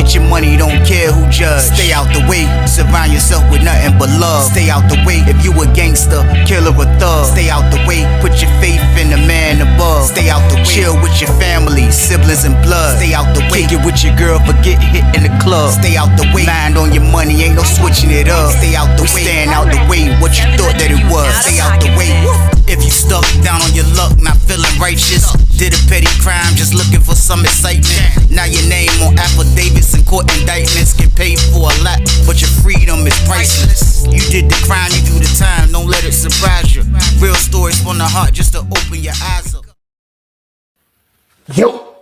Get your money, don't care who judge. Stay out the way, surround yourself with nothing but love. Stay out the way, if you a gangster, killer or thug. Stay out the way, put your faith in the man above. Stay out the way, chill with your family, siblings and blood. Stay out the way, kick it with your girl, forget hit in the club. Stay out the way, mind on your money, ain't no switching it up. Stay out the way, stand out the way, what you thought that it was. Stay out the way. If you stuck down on your luck, not feeling righteous, did a petty crime, just looking for some excitement. Now your name on affidavits and court indictments, get paid for a lot, but your freedom is priceless. You did the crime, you do the time, don't let it surprise you. Real stories from the heart, just to open your eyes up. Yo,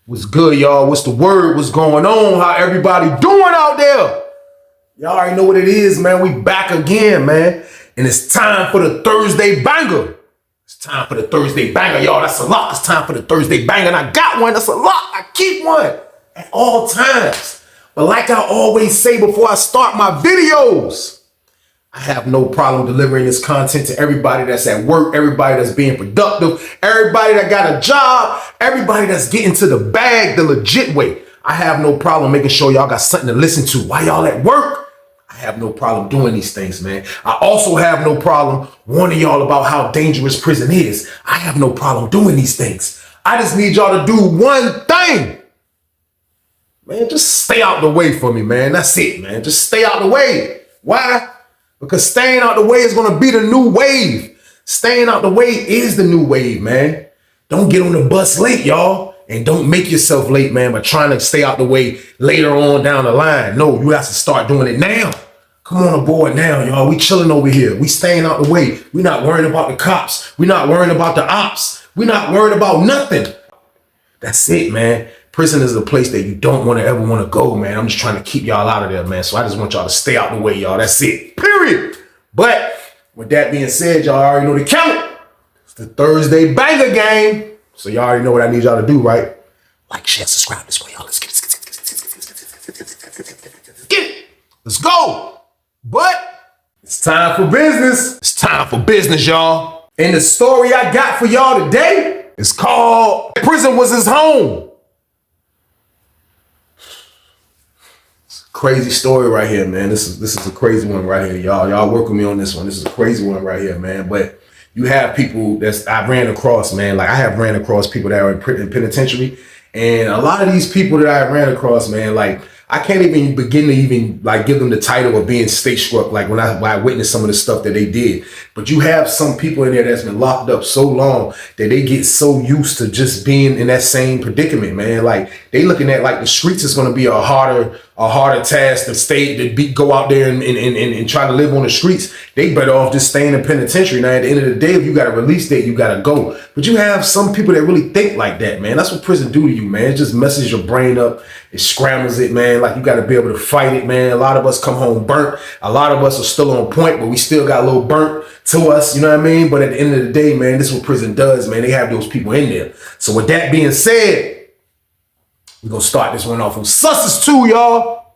what's good, y'all? What's the word? What's going on? How everybody doing out there? Y'all already know what it is, man. We back again, man. And it's time for the Thursday banger. It's time for the Thursday banger, y'all. That's a lot. It's time for the Thursday banger. And I got one. That's a lot. I keep one at all times. But like I always say before I start my videos, I have no problem delivering this content to everybody that's at work, everybody that's being productive, everybody that got a job, everybody that's getting to the bag the legit way. I have no problem making sure y'all got something to listen to while y'all at work. I have no problem doing these things, man. I also have no problem warning y'all about how dangerous prison is. I have no problem doing these things. I just need y'all to do one thing. Man, just stay out the way for me, man. That's it, man. Just stay out the way. Why? Because staying out the way is going to be the new wave. Staying out the way is the new wave, man. Don't get on the bus late, y'all. And don't make yourself late, man, by trying to stay out the way later on down the line. No, you have to start doing it now. Come on aboard now, y'all. We chilling over here. We staying out the way. We not worrying about the cops. We not worrying about the ops. We not worrying about nothing. That's it, man. Prison is the place that you don't ever want to go, man. I'm just trying to keep y'all out of there, man. So I just want y'all to stay out the way, y'all. That's it, period. But with that being said, y'all already know the count. It's the Thursday banger game. So y'all already know what I need y'all to do, right? Like, share, subscribe this way, y'all. Let's get it. Let's go. But it's time for business. It's time for business, y'all. And the story I got for y'all today is called Prison Was His Home. It's a crazy story right here, man. This is a crazy one right here, y'all. Y'all work with me on this one. This is a crazy one right here, man. But you have people I ran across, man. Like I have ran across people that are in penitentiary. And a lot of these people that I ran across, man, like I can't even begin to even like give them the title of being state struck, like when I witnessed some of the stuff that they did. But you have some people in there that's been locked up so long that they get so used to just being in that same predicament, man. Like they looking at like the streets is going to be a harder task to go out there and try to live on the streets. They better off just staying in penitentiary. Now at the end of the day, if you got a release date, you got to go. But you have some people that really think like that, man. That's what prison do to you, man. It just messes your brain up. It scrambles it, man. Like you got to be able to fight it, man. A lot of us come home burnt. A lot of us are still on point, but we still got a little burnt to us, you know what I mean? But at the end of the day, man, this is what prison does, man. They have those people in there. So with that being said, we're going to start this one off on Sussex 2, y'all.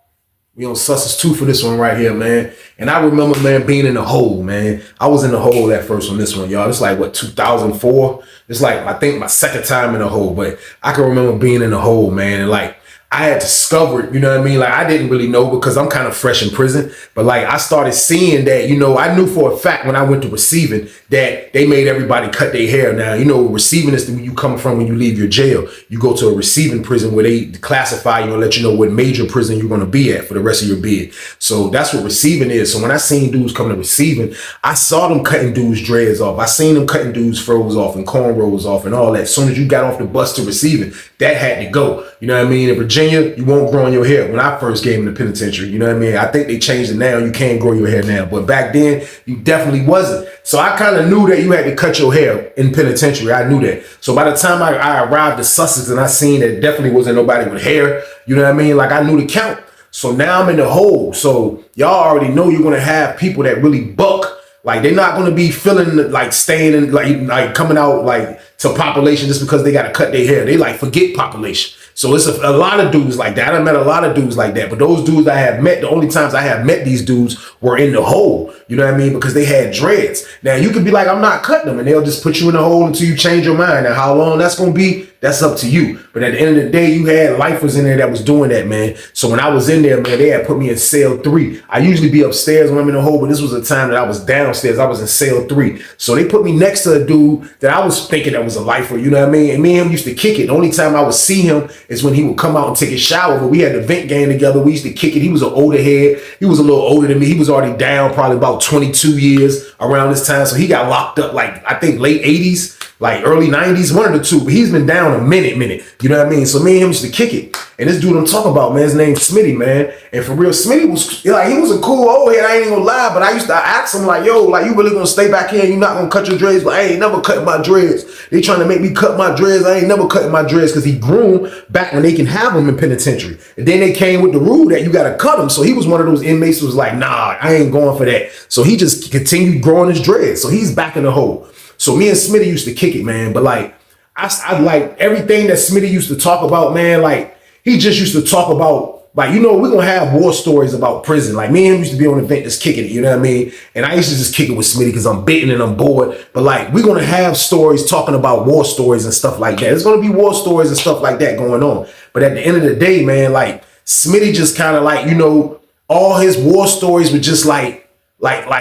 We on Sussex 2 for this one right here, man. And I remember, man, being in the hole, man. I was in the hole at first on this one, y'all. It's like, what, 2004? It's like, I think my second time in the hole. But I can remember being in the hole, man. And like, I had discovered, you know what I mean? Like, I didn't really know because I'm kind of fresh in prison. But like, I started seeing that, you know, I knew for a fact when I went to receiving that they made everybody cut their hair. Now, you know, receiving is where you come from when you leave your jail. You go to a receiving prison where they classify you and let you know what major prison you're going to be at for the rest of your bid. So that's what receiving is. So when I seen dudes come to receiving, I saw them cutting dudes' dreads off. I seen them cutting dudes' froze off and cornrows off and all that. As soon as you got off the bus to receiving, that had to go. You know what I mean? In Virginia, you won't grow in your hair. When I first came in the penitentiary, you know what I mean? I think they changed it now. You can't grow your hair now. But back then, you definitely wasn't. So I kind of knew that you had to cut your hair in penitentiary. I knew that. So by the time I arrived at Sussex and I seen that definitely wasn't nobody with hair, you know what I mean? Like I knew the count. So now I'm in the hole. So y'all already know you're going to have people that really buck. Like they're not going to be feeling like staying in, like coming out like to population just because they got to cut their hair. They like forget population. So it's a lot of dudes like that. I met a lot of dudes like that. But those dudes I have met, the only times I have met these dudes were in the hole. You know what I mean? Because they had dreads. Now you could be like, I'm not cutting them. And they'll just put you in the hole until you change your mind. Now how long that's going to be, That's up to you. But at the end of the day, you had lifers in there that was doing that, man. So when I was in there, man, they had put me in cell 3. I usually be upstairs when I'm in the hole, but this was a time that I was downstairs. I was in cell 3. So they put me next to a dude that I was thinking that was a lifer, you know what I mean? And me and him used to kick it. The only time I would see him is when he would come out and take a shower, but we had the vent game together. We used to kick it. He was an older head. He was a little older than me. He was already down probably about 22 years around this time. So he got locked up like, I think late 80s, like early 90s, one of the two, but he's been down a minute, you know what I mean? So me and him used to kick it. And this dude I'm talking about, man, his name's Smitty, man. And for real, Smitty was like, he was a cool old head, I ain't gonna lie, but I used to ask him like, yo, like, you really gonna stay back here and you not gonna cut your dreads? But I ain't never cutting my dreads. They trying to make me cut my dreads. I ain't never cutting my dreads, because he grew them back when they can have them in penitentiary. And then they came with the rule that you gotta cut them. So he was one of those inmates who was like, nah, I ain't going for that. So he just continued growing his dreads. So he's back in the hole. So me and Smitty used to kick it, man. But like, I like everything that Smitty used to talk about, man. Like, he just used to talk about, like, you know, we're going to have war stories about prison. Like, me and him used to be on the event just kicking it, you know what I mean? And I used to just kick it with Smitty because I'm bitten and I'm bored. But like, we're going to have stories talking about war stories and stuff like that. There's going to be war stories and stuff like that going on. But at the end of the day, man, like, Smitty just kind of like, you know, all his war stories were just like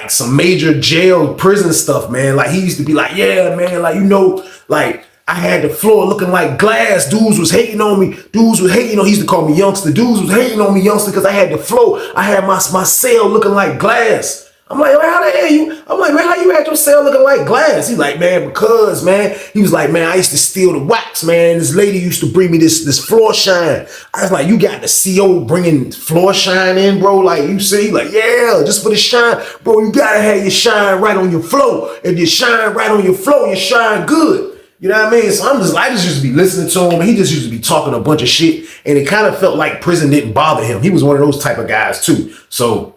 some major jail prison stuff, man. Like, he used to be like, yeah, man, like, you know, like, I had the floor looking like glass. Dudes was hating on me. Dudes was hating on, he used to call me youngster. Dudes was hating on me, youngster, because I had the floor. I had my cell looking like glass. I'm like, man, how the hell you? I'm like, man, how you had your cell looking like glass? He's like, man, because, man, he was like, man, I used to steal the wax, man. This lady used to bring me this floor shine. I was like, you got the CO bringing floor shine in, bro? Like, you see? Like, yeah, just for the shine. Bro, you gotta have your shine right on your floor. If you shine right on your floor, you shine good. You know what I mean? So I just used to be listening to him. He just used to be talking a bunch of shit. And it kind of felt like prison didn't bother him. He was one of those type of guys too. So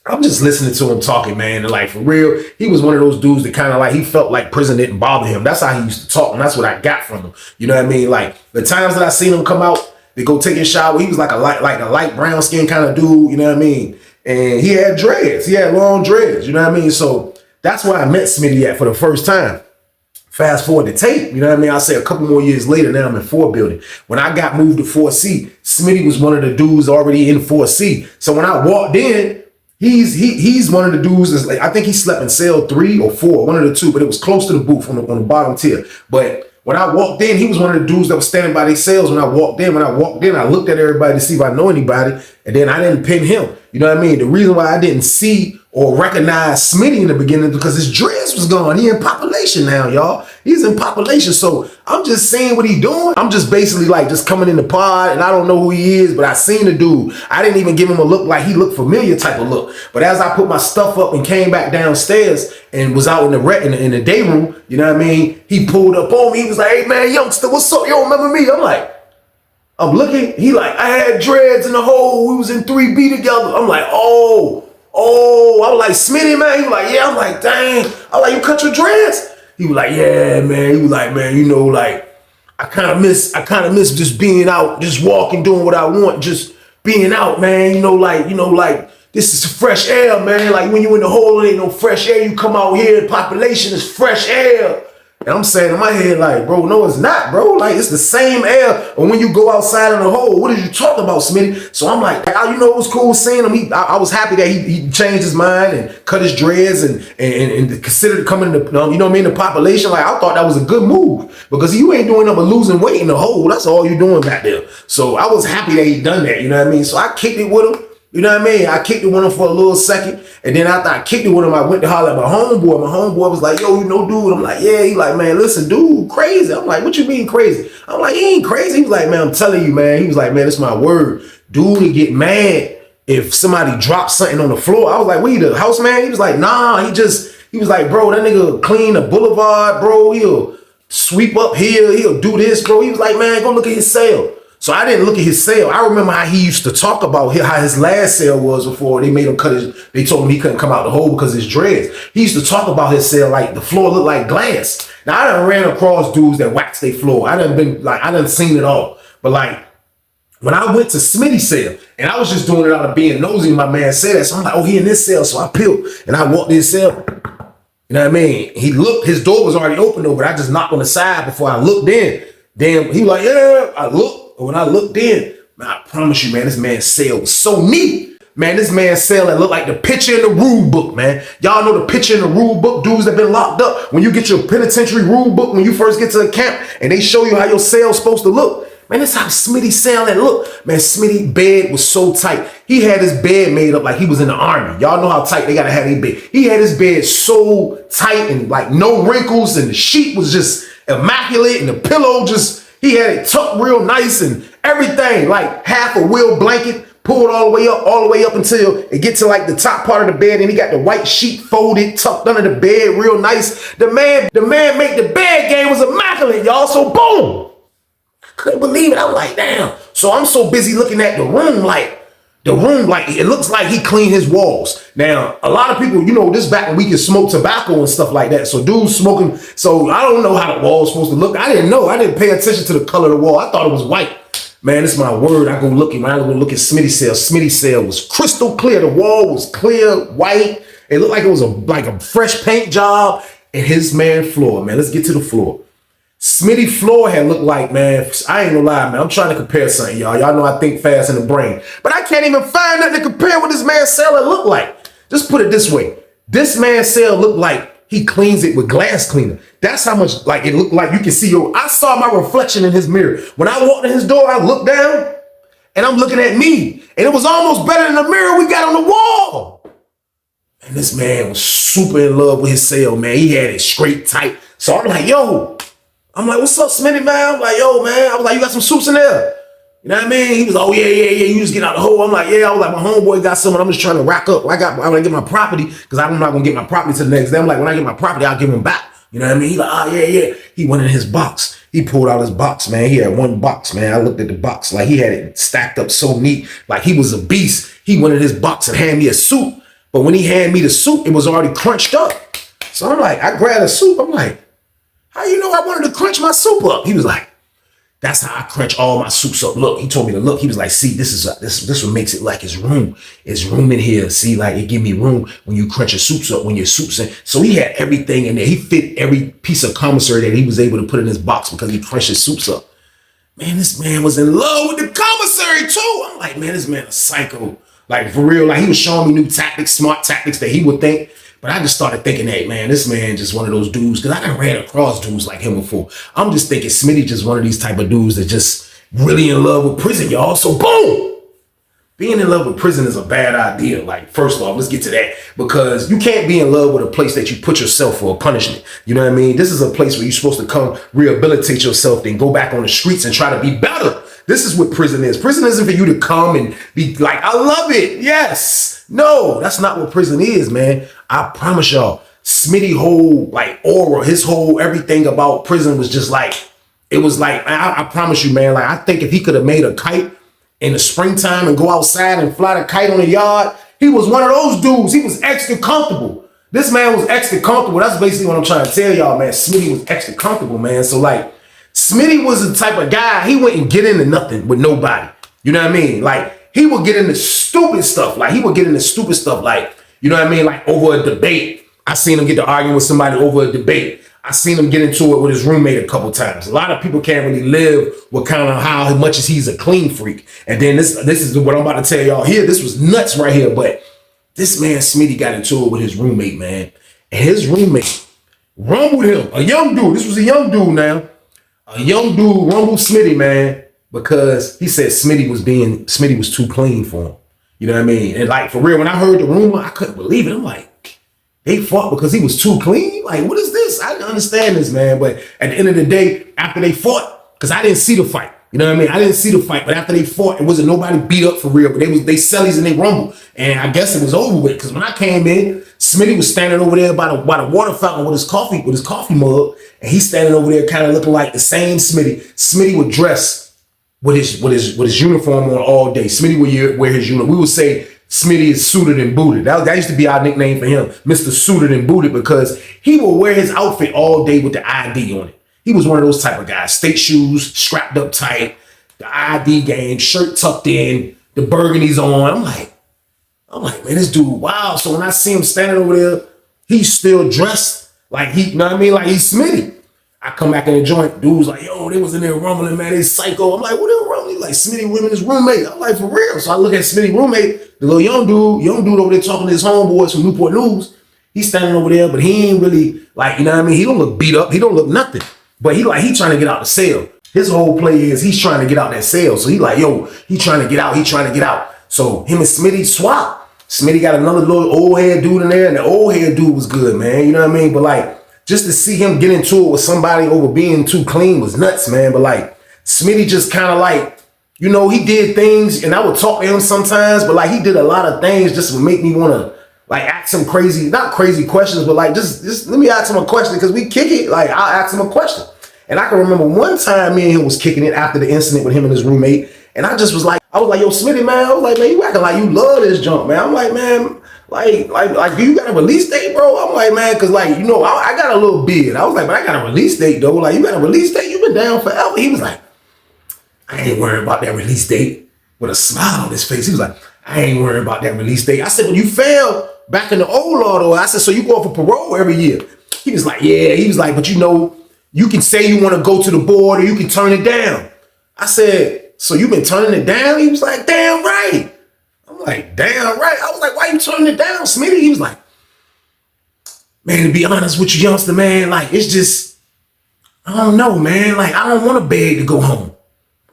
I'm just listening to him talking, man. And like, for real, he was one of those dudes that kind of like, he felt like prison didn't bother him. That's how he used to talk. And that's what I got from him. You know what I mean? Like, the times that I seen him come out, they go take a shower. He was like a light brown skin kind of dude. You know what I mean? And he had dreads. He had long dreads. You know what I mean? So that's where I met Smitty at for the first time. Fast forward the tape, you know what I mean? I'll say a couple more years later, now I'm in 4 building. When I got moved to 4C, Smitty was one of the dudes already in 4C. So when I walked in, he's one of the dudes that's like, I think he slept in cell 3 or 4, one of the two, but it was close to the booth on the bottom tier. But when I walked in, he was one of the dudes that was standing by their cells when I walked in. When I walked in, I looked at everybody to see if I know anybody, and then I didn't pin him. You know what I mean? The reason why I didn't see or recognize Smitty in the beginning is because his dreads was gone. He in population now, y'all. He's in population. So I'm just seeing what he doing. I'm just basically like just coming in the pod, and I don't know who he is, but I seen the dude. I didn't even give him a look like he looked familiar type of look. But as I put my stuff up and came back downstairs and was out in the day room, you know what I mean? He pulled up on me. He was like, hey man, youngster, what's up? You don't remember me? I'm looking. He like, I had dreads in the hole. We was in 3B together. I'm like, oh. I was like, Smitty, man. He was like, yeah. I'm like, dang. I was like, you cut your dreads? He was like, yeah, man. He was like, man, you know, like, I kind of miss just being out, just walking, doing what I want, just being out, man. You know, like this is fresh air, man. Like when you in the hole, it ain't no fresh air. You come out here, the population is fresh air. And I'm saying in my head, like, bro, no, it's not, bro. Like, it's the same air. Or when you go outside in the hole, what did you talk about, Smitty? So I'm like, you know, it was cool seeing him. I was happy that he changed his mind and cut his dreads and considered coming to, you know what I mean, the population. Like, I thought that was a good move because you ain't doing nothing but losing weight in the hole. That's all you're doing back there. So I was happy that he done that, you know what I mean? So I kicked it with him. You know what I mean? I kicked it with him for a little second. And then after I kicked it with him, I went to holler at my homeboy. My homeboy was like, yo, you know, dude. I'm like, yeah. He like, man, listen, dude, crazy. I'm like, what you mean crazy? I'm like, he ain't crazy. He was like, man, I'm telling you, man. He was like, man, it's my word. Dude would get mad if somebody dropped something on the floor. I was like, what, you the house man? He was like, nah, he was like, bro, that nigga clean the boulevard, bro. He'll sweep up here. He'll do this, bro. He was like, man, go look at his cell. So I didn't look at his cell. I remember how he used to talk about how his last cell was before they made him they told him he couldn't come out the hole because of his dreads. He used to talk about his cell like the floor looked like glass. Now I done ran across dudes that wax their floor. I done seen it all. But like when I went to Smitty's cell and I was just doing it out of being nosy, my man said that. So I'm like, oh, he in this cell. So I peeled and I walked in his cell. You know what I mean? He looked, his door was already open though, but I just knocked on the side before I looked in. Then he like, yeah, I look. When I looked in, man, I promise you, man, this man's cell was so neat. Man, this man's cell that looked like the picture in the rule book, man. Y'all know the picture in the rule book, dudes that been locked up. When you get your penitentiary rule book, when you first get to the camp, and they show you how your cell's supposed to look. Man, that's how Smitty's cell that look. Man, Smitty's bed was so tight. He had his bed made up like he was in the army. Y'all know how tight they gotta have their bed. He had his bed so tight and like no wrinkles, and the sheet was just immaculate, and the pillow just, he had it tucked real nice and everything, like half a wheel blanket pulled all the way up until it get to like the top part of the bed, and he got the white sheet folded, tucked under the bed real nice. The man make the bed game was immaculate, y'all. So boom. Couldn't believe it. I was like, damn. So I'm so busy looking at the room, like it looks like he cleaned his walls. Now, a lot of people, you know, this back when we could smoke tobacco and stuff like that. So dudes smoking. So I don't know how the wall's supposed to look. I didn't know. I didn't pay attention to the color of the wall. I thought it was white. Man, this is my word. I go looking. When I go look at Smitty's cell, Smitty's cell was crystal clear. The wall was clear, white. It looked like it was like a fresh paint job. And his man floor, man. Let's get to the floor. Smitty floor had looked like, man, I ain't gonna lie, man. I'm trying to compare something, y'all. Y'all know I think fast in the brain. But I can't even find nothing to compare what this man's cell looked like. Just put it this way. This man's cell looked like he cleans it with glass cleaner. That's how much, like, it looked like you can see I saw my reflection in his mirror. When I walked in his door, I looked down and I'm looking at me. And it was almost better than the mirror we got on the wall. And this man was super in love with his cell, man. He had it straight tight. So I'm like, yo. I'm like, what's up, Smitty, man? I'm like, yo, man. I was like, you got some soups in there? You know what I mean? He was like, oh, yeah. You just get out the hole. I'm like, yeah. I was like, my homeboy got some, and I'm just trying to rack up. I'm going to get my property, because I'm not going to get my property till the next day. I'm like, when I get my property, I'll give him back. You know what I mean? He like, oh, yeah. He went in his box. He pulled out his box, man. He had one box, man. I looked at the box. Like, he had it stacked up so neat. Like, he was a beast. He went in his box and handed me a soup. But when he handed me the soup, it was already crunched up. So I'm like, I grabbed a soup. I'm like, how you know I wanted to crunch my soup up? He was like, that's how I crunch all my soups up. Look, he told me to look. He was like, see, this what makes it like his room. It's room in here. See, like it give me room when you crunch your soups up, when your soups in. So he had everything in there. He fit every piece of commissary that he was able to put in his box because he crunched his soups up. Man, this man was in love with the commissary too. I'm like, man, this man a psycho. Like for real, like he was showing me new tactics, smart tactics that he would think. But I just started thinking, hey, man, this man just one of those dudes, because I done ran across dudes like him before. I'm just thinking Smitty just one of these type of dudes that just really in love with prison, y'all. So boom! Being in love with prison is a bad idea. Like, first off, let's get to that. Because you can't be in love with a place that you put yourself for a punishment. You know what I mean? This is a place where you're supposed to come rehabilitate yourself, then go back on the streets and try to be better. This is what prison is. Prison isn't for you to come and be like, I love it. Yes. No, that's not what prison is, man. I promise y'all, Smitty whole like aura, his whole everything about prison was just like, it was like, I promise you, man, like I think if he could have made a kite in the springtime and go outside and fly the kite on the yard, he was one of those dudes. He was extra comfortable. This man was extra comfortable. That's basically what I'm trying to tell y'all, man. Smitty was extra comfortable, man. So like, Smitty was the type of guy, he wouldn't get into nothing with nobody. You know what I mean? Like, he would get into stupid stuff. Like, you know what I mean? Like, over a debate. I seen him get to arguing with somebody over a debate. I seen him get into it with his roommate a couple times. A lot of people can't really live with kind of how much as he's a clean freak. And then this is what I'm about to tell y'all here. This was nuts right here. But this man, Smitty, got into it with his roommate, man. And his roommate rumbled him. A young dude. This was a young dude now. A young dude rumbled Smitty, man, because he said Smitty was too clean for him. You know what I mean? And like, for real, when I heard the rumor, I couldn't believe it. I'm like, they fought because he was too clean? Like, what is this? I didn't understand this, man. But at the end of the day, after they fought, because I didn't see the fight. You know what I mean? I didn't see the fight, but after they fought, it wasn't nobody beat up for real. But they sellies and they rumbled. And I guess it was over with. Because when I came in, Smitty was standing over there by the water fountain with his coffee mug. And he's standing over there kind of looking like the same Smitty. Smitty would dress with his uniform on all day. Smitty would wear his uniform. We would say Smitty is suited and booted. That used to be our nickname for him, Mr. Suited and Booted, because he would wear his outfit all day with the ID on it. He was one of those type of guys. State shoes, strapped up tight, the ID game, shirt tucked in, the burgundies on. I'm like, man, this dude, wow. So when I see him standing over there, he's still dressed like you know what I mean? Like he's Smitty. I come back in the joint, dude's like, yo, they was in there rumbling, man, they psycho. I'm like, what they rumbling? Like, Smitty women, his roommate. I'm like, for real. So I look at Smitty roommate, the little young dude over there talking to his homeboys from Newport News. He's standing over there, but he ain't really, like, you know what I mean? He don't look beat up. He don't look nothing. But he trying to get out the cell. His whole play is he's trying to get out that cell. So he like, yo, he trying to get out. So him and Smitty swap. Smitty got another little old head dude in there, and the old head dude was good, man. You know what I mean? But like, just to see him get into it with somebody over being too clean was nuts, man. But like, Smitty just kind of like, you know, he did things, and I would talk to him sometimes, but like, he did a lot of things just to make me want to like ask him not crazy questions, but like, just let me ask him a question, because we kick it. Like, I'll ask him a question. And I can remember one time me and him was kicking it after the incident with him and his roommate. And I was like, yo, Smitty, man, I was like, man, you acting like you love this junk, man. I'm like, man, like, do you got a release date, bro? I'm like, man, cause like, you know, I got a little bid. I was like, man, I got a release date though. Like, you got a release date? You've been down forever. He was like, I ain't worried about that release date, with a smile on his face. He was like, I ain't worried about that release date. I said, well, you failed back in the old law though. I said, so you go for parole every year? He was like, yeah. He was like, but you know, you can say you want to go to the board or you can turn it down. I said, so you've been turning it down? He was like, damn right. I'm like, damn right. I was like, why you turning it down, Smitty? He was like, man, to be honest with you, youngster, man, like, it's just, I don't know, man. Like, I don't want to beg to go home.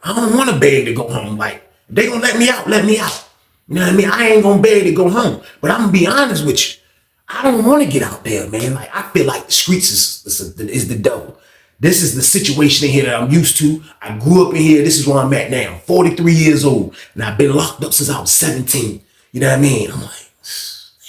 I don't want to beg to go home. Like, if they gonna let me out, let me out. You know what I mean? I ain't gonna beg to go home. But I'm gonna be honest with you. I don't want to get out there, man. Like, I feel like the streets is the devil. This is the situation in here that I'm used to. I grew up in here. This is where I'm at now. I'm 43 years old. And I've been locked up since I was 17. You know what I mean? I'm like,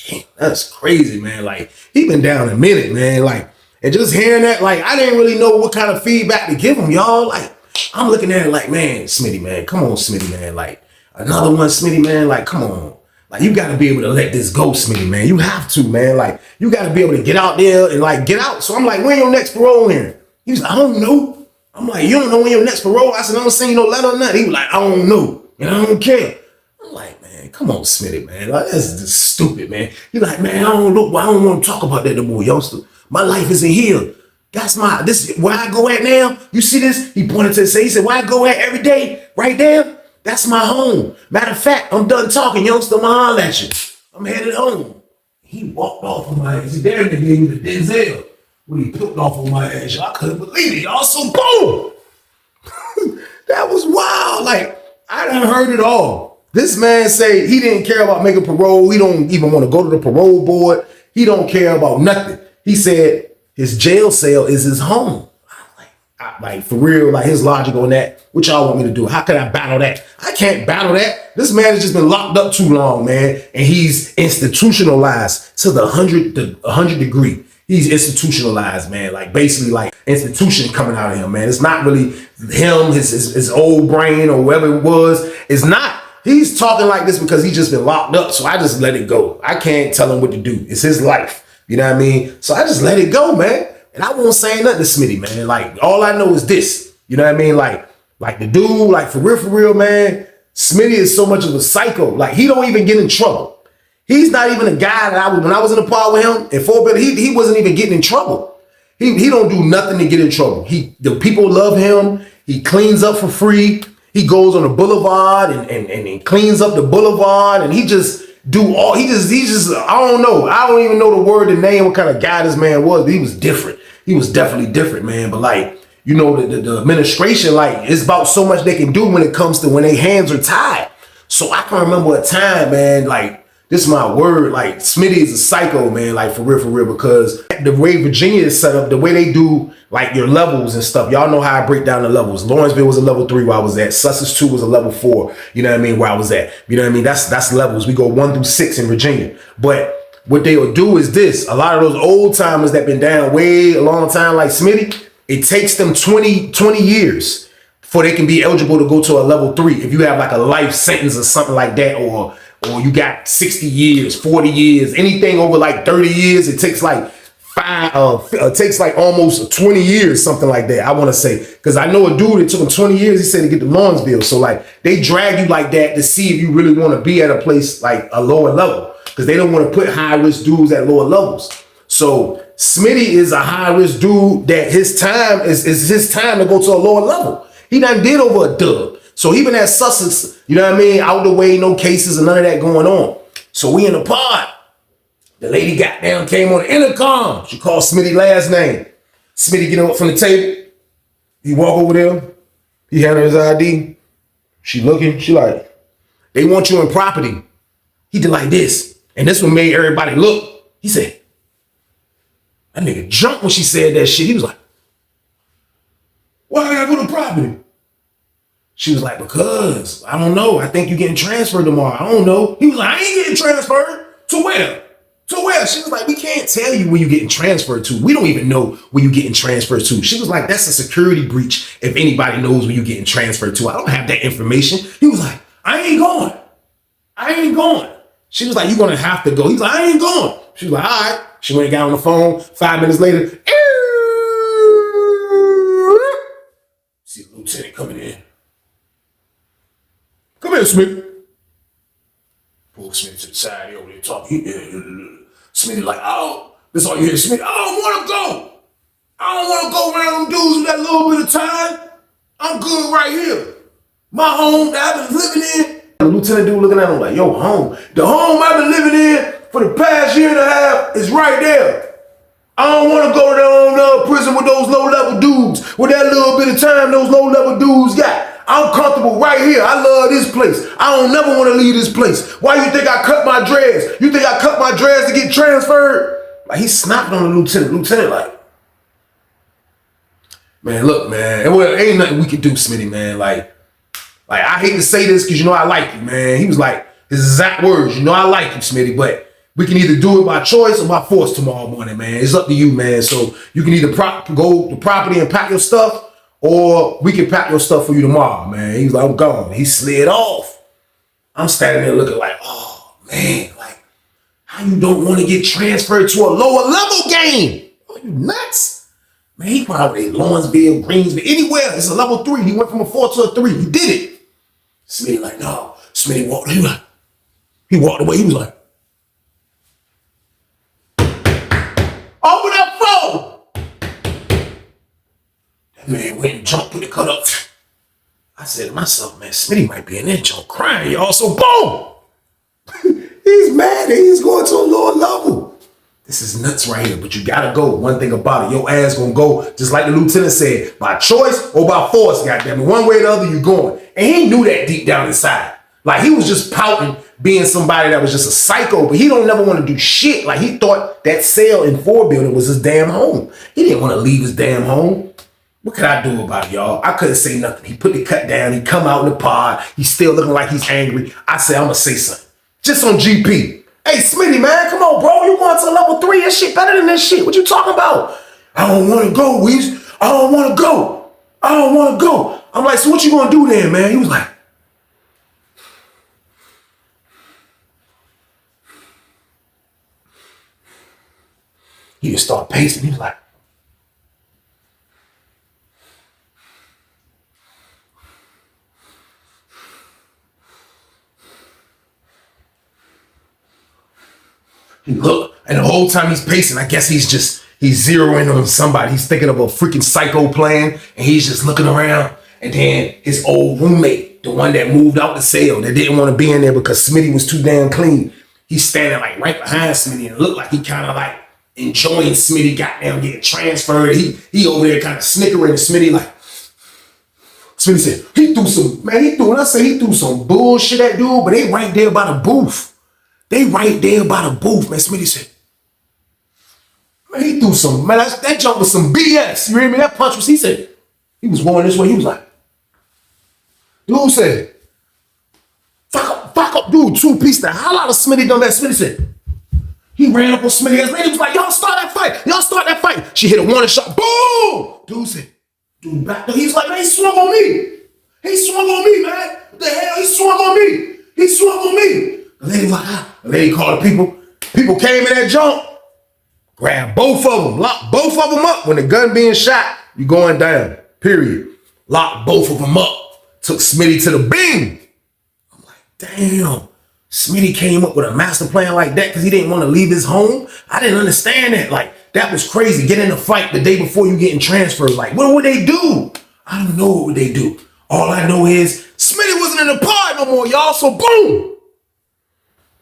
damn, that's crazy, man. Like, he been down a minute, man. Like, and just hearing that, like, I didn't really know what kind of feedback to give him, y'all. Like, I'm looking at it like, man, Smitty, man. Come on, Smitty, man. Like, another one, Smitty, man. Like, come on. Like, you got to be able to let this go, Smitty, man. You have to, man. Like, you got to be able to get out there and, like, get out. So I'm like, when your next parole hearing? He was like, I don't know. I'm like, you don't know when your next parole? I said, I don't send you no letter or nothing. He was like, I don't know. And I don't care. I'm like, man, come on, Smitty, man. Like, that's just stupid, man. He's like, man, I don't know. I don't want to talk about that no more, youngster. My life isn't here. This is where I go at now. You see this? He pointed to he said, where I go at every day, right there, that's my home. Matter of fact, I'm done talking, youngster. I'm gonna holler at you. I'm headed home. He walked off of my ass. He damn near gave me the Denzel when he put off on my ass. I couldn't believe it, y'all. So boom. That was wild. Like, I done heard it all. This man say he didn't care about making parole. He don't even want to go to the parole board. He don't care about nothing. He said his jail cell is his home. Like, for real, like, his logic on that. What y'all want me to do? How can I battle that? I can't battle that. This man has just been locked up too long, man. And he's institutionalized to the 100 degree. He's institutionalized, man. Like, basically, like, institution coming out of him, man. It's not really him, his old brain or whoever it was. It's not. He's talking like this because he's just been locked up. So I just let it go. I can't tell him what to do. It's his life. You know what I mean? So I just let it go, man. And I won't say nothing to Smitty, man. Like, all I know is this. You know what I mean? Like the dude, like, for real, man, Smitty is so much of a psycho. Like, he don't even get in trouble. He's not even a guy that when I was in the pod with him, in Fort Benning, he wasn't even getting in trouble. He don't do nothing to get in trouble. The people love him. He cleans up for free. He goes on the boulevard and cleans up the boulevard, and he just I don't know. I don't even know the word, the name, what kind of guy this man was, but he was different. He was definitely different, man. But like, you know, the administration, like, it's about so much they can do when it comes to when their hands are tied. So I can remember a time, man, like, this is my word, like, Smitty is a psycho, man, like, for real, because the way Virginia is set up, the way they do, like, your levels and stuff, y'all know how I break down the levels. Lawrenceville was a level 3 where I was at. Sussex 2 was a level 4, you know what I mean, where I was at. You know what I mean? That's levels. We go 1 through 6 in Virginia. But what they'll do is this. A lot of those old timers that been down way a long time, like Smitty, it takes them 20 years before they can be eligible to go to a level 3. If you have like a life sentence or something like that, or you got 60 years, 40 years, anything over like 30 years, it takes like almost 20 years, something like that, I want to say. Because I know a dude, it took him 20 years, he said, to get to Lawrenceville. So like, they drag you like that to see if you really want to be at a place like a lower level, because they don't want to put high risk dudes at lower levels. So Smitty is a high risk dude that his time is his time to go to a lower level. He done did over a dub. So even at Sussex, you know what I mean? Out the way, no cases and none of that going on. So we in the pod. The lady got down, came on the intercom. She called Smitty last name. Smitty get up from the table. He walk over there. He hand her his ID. She looking. She like, they want you in property. He did like this. And this one made everybody look. He said, that nigga jumped when she said that shit. He was like, why I gotta go to property? She was like, because, I don't know. I think you getting transferred tomorrow. I don't know. He was like, I ain't getting transferred. To where? To where? She was like, we can't tell you where you getting transferred to. We don't even know where you getting transferred to. She was like, that's a security breach if anybody knows where you getting transferred to. I don't have that information. He was like, I ain't going. I ain't going. She was like, you're going to have to go. He's like, I ain't going. She was like, all right. She went and got on the phone. 5 minutes later, see the lieutenant coming in. Come here, Smith. Pull Smitty to the side. He over there talking. Smitty like, oh, this all you hear, Smitty. I don't want to go. I don't want to go around them dudes with that little bit of time. I'm good right here. My home that I've been living in. The lieutenant dude looking at him like, yo, home. The home I've been living in for the past year and a half is right there. I don't want to go down prison with those low-level dudes. With that little bit of time those low-level dudes got. I'm comfortable right here. I love this place. I don't never want to leave this place. Why you think I cut my dreads? You think I cut my dreads to get transferred? Like, he snapped on the lieutenant. Lieutenant like, man, look, man. Well, ain't nothing we can do, Smitty, man. Like I hate to say this because you know I like you, man. He was like, his exact words, you know I like you, Smitty, but we can either do it by choice or by force tomorrow morning, man. It's up to you, man. So you can either go to property and pack your stuff, or we can pack your stuff for you tomorrow, man. He was like, I'm gone. He slid off. I'm standing there looking like, oh, man, like, how you don't want to get transferred to a lower level game? Are you nuts? Man, he probably Lawrenceville, Greensville, anywhere. It's a level 3. He went from a 4 to a 3. He did it. Smitty like, no. Smitty walked. He walked away. He was like, open that phone. That man went and jumped, put the cut up. I said to myself, man, Smitty might be in that junk crying, y'all. So boom. He's mad that he's going to a lower level. This is nuts right here, but you gotta go. One thing about it, your ass gonna go, just like the lieutenant said, by choice or by force, goddamn it. One way or the other, you going. And he knew that deep down inside. Like, he was just pouting, being somebody that was just a psycho, but he don't never want to do shit. Like, he thought that cell in 4 building was his damn home. He didn't want to leave his damn home. What could I do about it, y'all? I couldn't say nothing. He put the cut down. He come out in the pod. He's still looking like he's angry. I said, I'm gonna say something. Just on GP. Hey, Smitty, man, come on, bro. You going to level 3? That shit better than this shit. What you talking about? I don't want to go, Weez. I don't want to go. I don't want to go. I'm like, so what you gonna do then, man? He was like, he just started pacing. He was like, he looked, and the whole time he's pacing, I guess he's zeroing on somebody. He's thinking of a freaking psycho plan, and he's just looking around. And then his old roommate, the one that moved out the cell, that didn't want to be in there because Smitty was too damn clean, he's standing like right behind Smitty, and it looked like he kind of like enjoying Smitty goddamn getting transferred. He over there kind of snickering, and Smitty like, Smitty said, when I say he threw some bullshit at dude, but they right there by the booth. They right there by the booth, man. Smitty said, man, he threw some, man, that jump was some BS. You hear me? That punch was, he said, he was going this way. He was like, dude said, fuck up, dude, 2-piece the hell out of Smitty done that. Smitty said, he ran up on Smitty ass. Lady was like, y'all start that fight. She hit a warning shot. Boom! Dude said, dude back there. He was like, man, he swung on me, man. What the hell? He swung on me. The lady was like, The lady called the people. People came in that jump, grabbed both of them, locked both of them up. When the gun being shot, you going down, period. Locked both of them up. Took Smitty to the beam. I'm like, damn. Smitty came up with a master plan like that because he didn't want to leave his home. I didn't understand that. Like, that was crazy. Get in a fight the day before you getting transferred. Like, what would they do? I don't know what would they do. All I know is Smitty wasn't in the pod no more, y'all. So boom.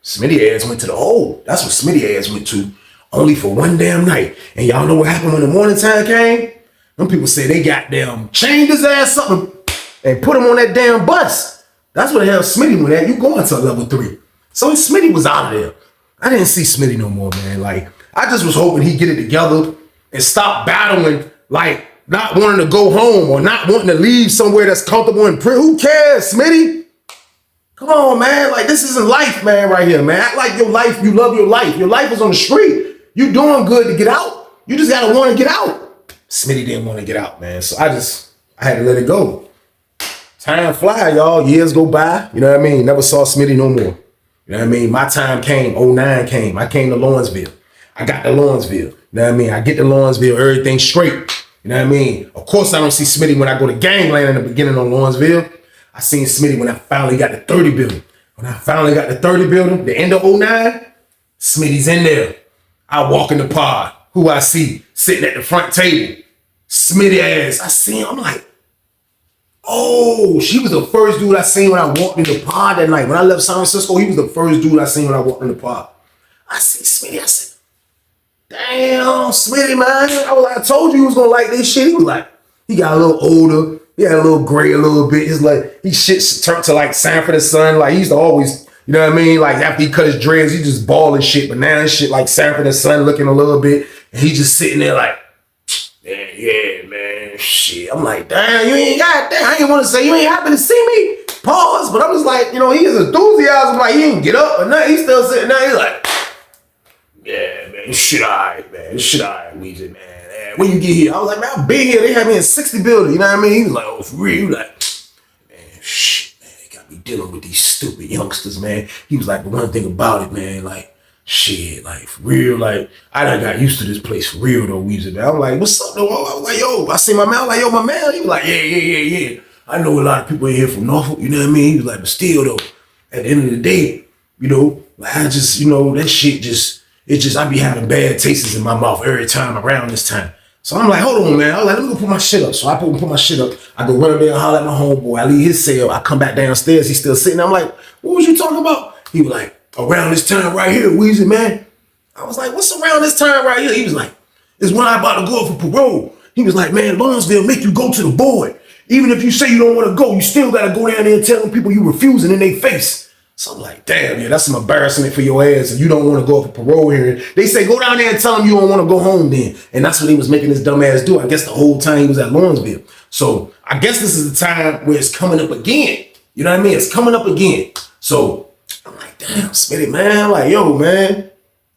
Smitty ass went to the hole. That's what Smitty ass went to. Only for one damn night. And y'all know what happened when the morning time came? Them people say they got damn chained his ass up and put him on that damn bus. That's what the hell Smitty went at. You going to level 3. So Smitty was out of there. I didn't see Smitty no more, man. Like, I just was hoping he'd get it together and stop battling, like, not wanting to go home or not wanting to leave somewhere that's comfortable in prison. Who cares, Smitty? Come on, man. Like, this isn't life, man, right here, man. Act like your life, you love your life. Your life is on the street. You doing good to get out. You just got to want to get out. Smitty didn't want to get out, man. So I had to let it go. Time fly, y'all. Years go by. You know what I mean? Never saw Smitty no more. You know what I mean? My time came. 09 came. I came to Lawrenceville. I got to Lawrenceville. You know what I mean? I get to Lawrenceville, everything straight. You know what I mean? Of course, I don't see Smitty when I go to gangland in the beginning on Lawrenceville. I seen Smitty when I finally got the 30 building. When I finally got the 30 building, the end of 09, Smitty's in there. I walk in the pod. Who I see sitting at the front table? Smitty ass. I see him. I'm like, oh, she was the first dude I seen when I walked in the pod that night. When I left San Francisco, he was the first dude I seen when I walked in the pod. I see Smitty. I said, damn, Smitty, man. I told you he was going to like this shit. He was like, he got a little older. He had a little gray a little bit. It's like, he shit turned to like Sanford and Son. Like, he used to always, you know what I mean? Like, after he cut his dreads, he just bald and shit. But now his shit like Sanford and Son looking a little bit. And he just sitting there like, yeah, man, shit. I'm like, damn, you ain't got that. I ain't want to say you ain't happy to see me. Pause. But I'm just like, you know, he is enthusiasm. Like, he didn't get up or nothing. He's still sitting there. He's like, yeah, man, shit all right, man. Shit all right, Weezy, man. When you get here, I was like, man, I've been here. They had me in 60 building. You know what I mean? He was like, oh, for real? He was like, man, shit, man, they got me dealing with these stupid youngsters, man. He was like, the one thing about it, man, like, shit, like, for real, like, I done got used to this place for real, though, Weezy, man. I'm like, what's up, though? I was like, yo, I see my man. I was like, yo, my man. He was like, yeah. I know a lot of people in here from Norfolk, you know what I mean? He was like, but still, though, at the end of the day, you know, like, I just, you know, that shit just, I be having bad tastes in my mouth every time around this time. So I'm like, hold on, man. I was like, let me go put my shit up. So I put my shit up. I go run up there and holler at my homeboy. I leave his cell. I come back downstairs. He's still sitting there. I'm like, what was you talking about? He was like, around this time right here, Weezy, man. I was like, what's around this time right here? He was like, it's when I'm about to go for parole. He was like, man, Lawrenceville make you go to the board. Even if you say you don't want to go, you still got to go down there and tell them people you refusing in their face. So I'm like, damn, yeah, that's some embarrassment for your ass if you don't want to go for parole here. They say, go down there and tell them you don't want to go home then. And that's what he was making this dumb ass do. I guess the whole time he was at Lawrenceville. So I guess this is the time where it's coming up again. You know what I mean? It's coming up again. So I'm like, damn, Smitty, man. I'm like, yo, man.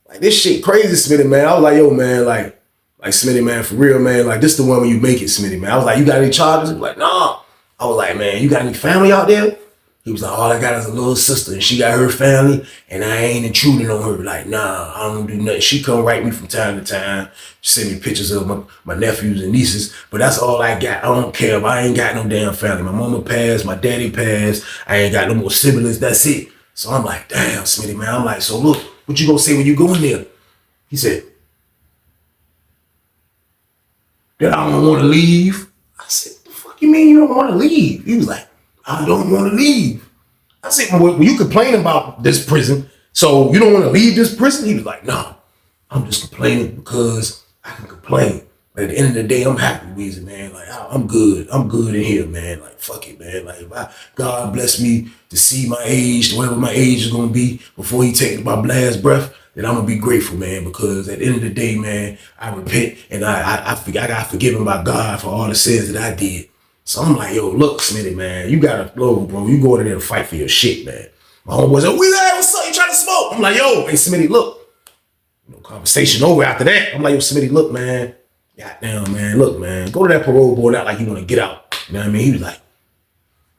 Like, this shit crazy, Smitty, man. I was like, yo, man, like Smitty, man, for real, man. Like, this the one when you make it, Smitty, man. I was like, you got any charges? He was like, nah. I was like, man, you got any family out there? He was like, all I got is a little sister and she got her family and I ain't intruding on her. Like, nah, I don't do nothing. She come write me from time to time. She send me pictures of my nephews and nieces, but that's all I got. I don't care. I ain't got no damn family. My mama passed, my daddy passed. I ain't got no more siblings. That's it. So I'm like, damn, Smitty, man. I'm like, so look, what you gonna say when you go in there? He said, that I don't want to leave. I said, the fuck you mean you don't want to leave? He was like, I don't want to leave. I said, well, you complain about this prison, so you don't want to leave this prison? He was like, no, I'm just complaining because I can complain. But at the end of the day, I'm happy, Weezy, man. Like, I'm good. I'm good in here, man. Like, fuck it, man. Like, if God bless me to see my age, whatever my age is going to be before he takes my last breath, then I'm going to be grateful, man, because at the end of the day, man, I repent and I got forgiven by God for all the sins that I did. So I'm like, yo, look, Smitty, man, you got to flow, bro. You go in there to fight for your shit, man. My homeboy said, what's up? You trying to smoke? I'm like, yo, hey, Smitty, look. You know, conversation over after that. I'm like, yo, Smitty, look, man. Goddamn, man, look, man. Go to that parole board out like you want to get out. You know what I mean? He was like,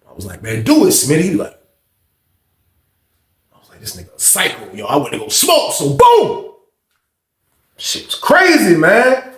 I was like, man, do it, Smitty. He was like, I was like, this nigga a psycho, yo. I went to go smoke, so boom. Shit was crazy, man.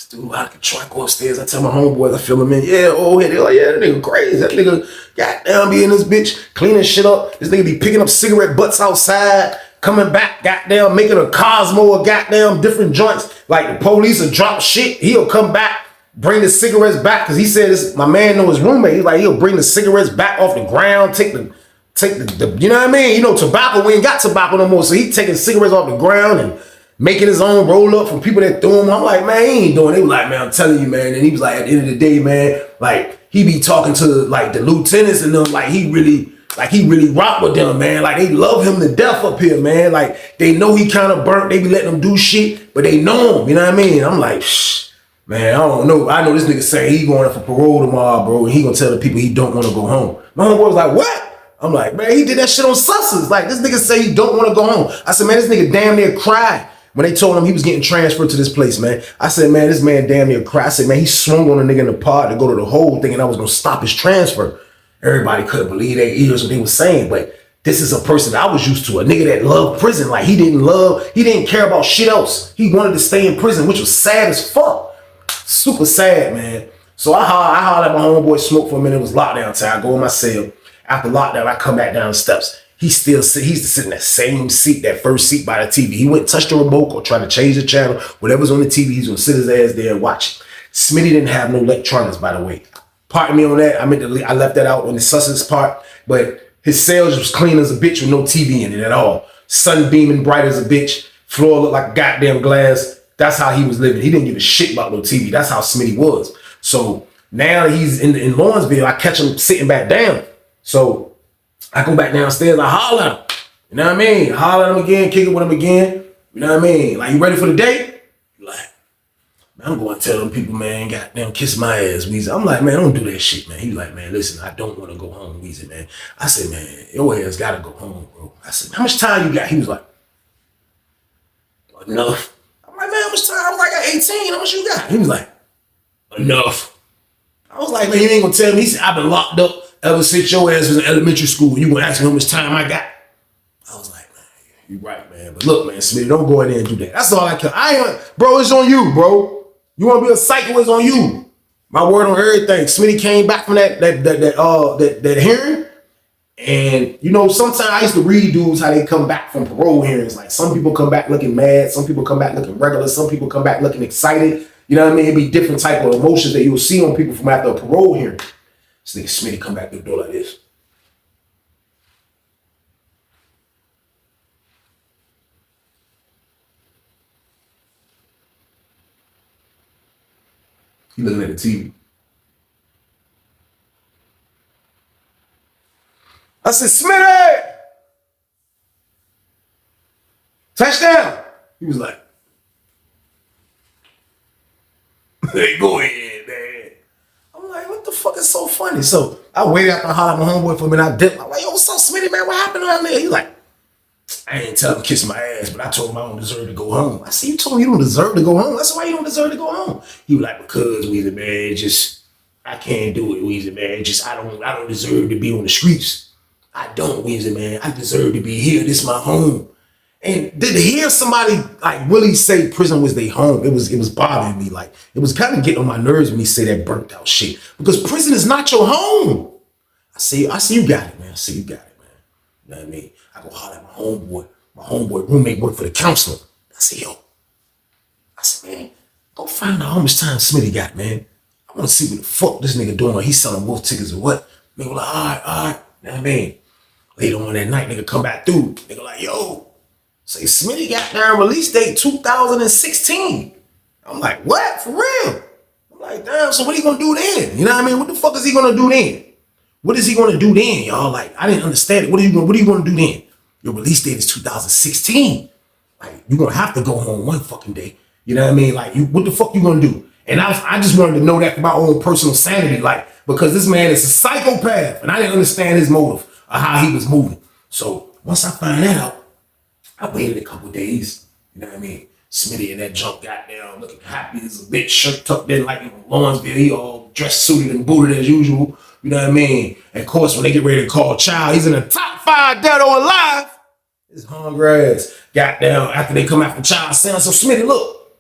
Dude, I can try to go upstairs. I tell my homeboys, I fill him in. Yeah, oh, they're like, yeah, that nigga crazy. That nigga goddamn be in this bitch cleaning shit up. This nigga be picking up cigarette butts outside. coming back, goddamn, making a Cosmo of goddamn different joints. Like the police will drop shit, he'll come back, bring the cigarettes back, because he said this, my man know his roommate. He's like, he'll bring the cigarettes back off the ground, take the you know what I mean? You know, tobacco, we ain't got tobacco no more. So he taking cigarettes off the ground and making his own roll up from people that threw him. I'm like, man, he ain't doing it. They was like, man, I'm telling you, man. And he was like, at the end of the day, man, like he be talking to like the lieutenants and them, like he really rock with them, man. Like they love him to death up here, man. Like they know he kind of burnt. They be letting him do shit, but they know him. You know what I mean? I'm like, shh, man, I don't know. I know this nigga saying he going up for parole tomorrow, bro, and he gonna tell the people he don't want to go home. My homeboy was like, what? I'm like, man, he did that shit on Susses. Like this nigga say he don't want to go home. I said, man, this nigga damn near cried when they told him he was getting transferred to this place, man. I said, man, this man damn near cried. I said, man, he swung on a nigga in the pod to go to the hole thinking I was gonna stop his transfer. Everybody couldn't believe their ears what they was saying, but this is a person that I was used to, a nigga that loved prison. Like he didn't care about shit else. He wanted to stay in prison, which was sad as fuck. Super sad, man. So I hollered at my homeboy Smoke for a minute. It was lockdown time. I go in my cell. After lockdown, I come back down the steps. He's sitting in that same seat, that first seat by the TV. He went and touched the remote or tried to change the channel. Whatever's on the TV, he's gonna sit his ass there and watch it. Smitty didn't have no electronics, by the way. Pardon me on that. I left that out on the Sussex part, but his cells was clean as a bitch with no TV in it at all. Sun beaming bright as a bitch. Floor looked like goddamn glass. That's how he was living. He didn't give a shit about no TV. That's how Smitty was. So now he's in Lawrenceville. I catch him sitting back down. So I go back downstairs, I holler at him. You know what I mean? Holler at him again, kick it with him again. You know what I mean? Like, you ready for the day? Like, man, I'm going to tell them people, man, goddamn, kiss my ass, Weezy. I'm like, man, don't do that shit, man. He like, man, listen, I don't want to go home, Weezy, man. I said, man, your ass got to go home, bro. I said, how much time you got? He was like, enough. I'm like, man, how much time? I was like, I got 18. How much you got? He was like, enough. I was like, man, you ain't going to tell me. He said, I've been locked up ever since your ass was in elementary school. You gonna ask me how much time I got? I was like, man, you right, man. But look, man, Smitty, don't go in there and do that. That's all I care. Bro, it's on you, bro. You wanna be a psycho, it's on you. My word on everything. Smitty came back from that hearing. And you know, sometimes I used to read dudes how they come back from parole hearings. Like some people come back looking mad, some people come back looking regular, some people come back looking excited. You know what I mean? It'd be different type of emotions that you'll see on people from after a parole hearing. This nigga Smitty come back to the door like this. He looking at the TV. I said, Smitty! Touchdown! He was like, hey, go ahead, man. I'm like, what the fuck is so funny? So I waited after I hollered at my homeboy for a minute. I dipped. I'm like, yo, what's up, Smitty, man? What happened around there? He's like, I ain't tell him kiss my ass, but I told him I don't deserve to go home. I said, you told me you don't deserve to go home? That's why you don't deserve to go home. He was like, because, Weezy, man, just, I can't do it, Weezy, man. Just, I don't deserve to be on the streets. I don't, Weezy, man. I deserve to be here. This is my home. And to hear somebody like really say prison was their home, it was bothering me. Like, it was kind of getting on my nerves when he say that burnt out shit. Because prison is not your home. I see you got it, man. I see you got it, man. You know what I mean? I go holler at my homeboy. My homeboy roommate worked for the counselor. I said, yo. I said, man, go find out how much time Smitty got, man. I want to see what the fuck this nigga doing. He's selling wolf tickets or what? Nigga like, all right. You know what I mean? Later on that night, nigga come back through. Nigga like, yo. Say Smitty got down release date 2016. I'm like, what? For real? I'm like, damn, so what he gonna do then? You know what I mean? What the fuck is he gonna do then? What is he gonna do then, y'all? Like, I didn't understand it. What are you gonna do then? Your release date is 2016. Like, you're gonna have to go home one fucking day. You know what I mean? Like, what the fuck you gonna do? And I just wanted to know that for my own personal sanity, like, because this man is a psychopath, and I didn't understand his motive or how he was moving. So once I find that out, I waited a couple days. You know what I mean? Smitty and that junk got down looking happy as a bitch, shirt tucked in like in Lawrenceville. He all dressed, suited, and booted as usual. You know what I mean? And of course, when they get ready to call child, he's in the top 5 dead or alive. His hungry ass got down after they come after child saying, so Smitty, look.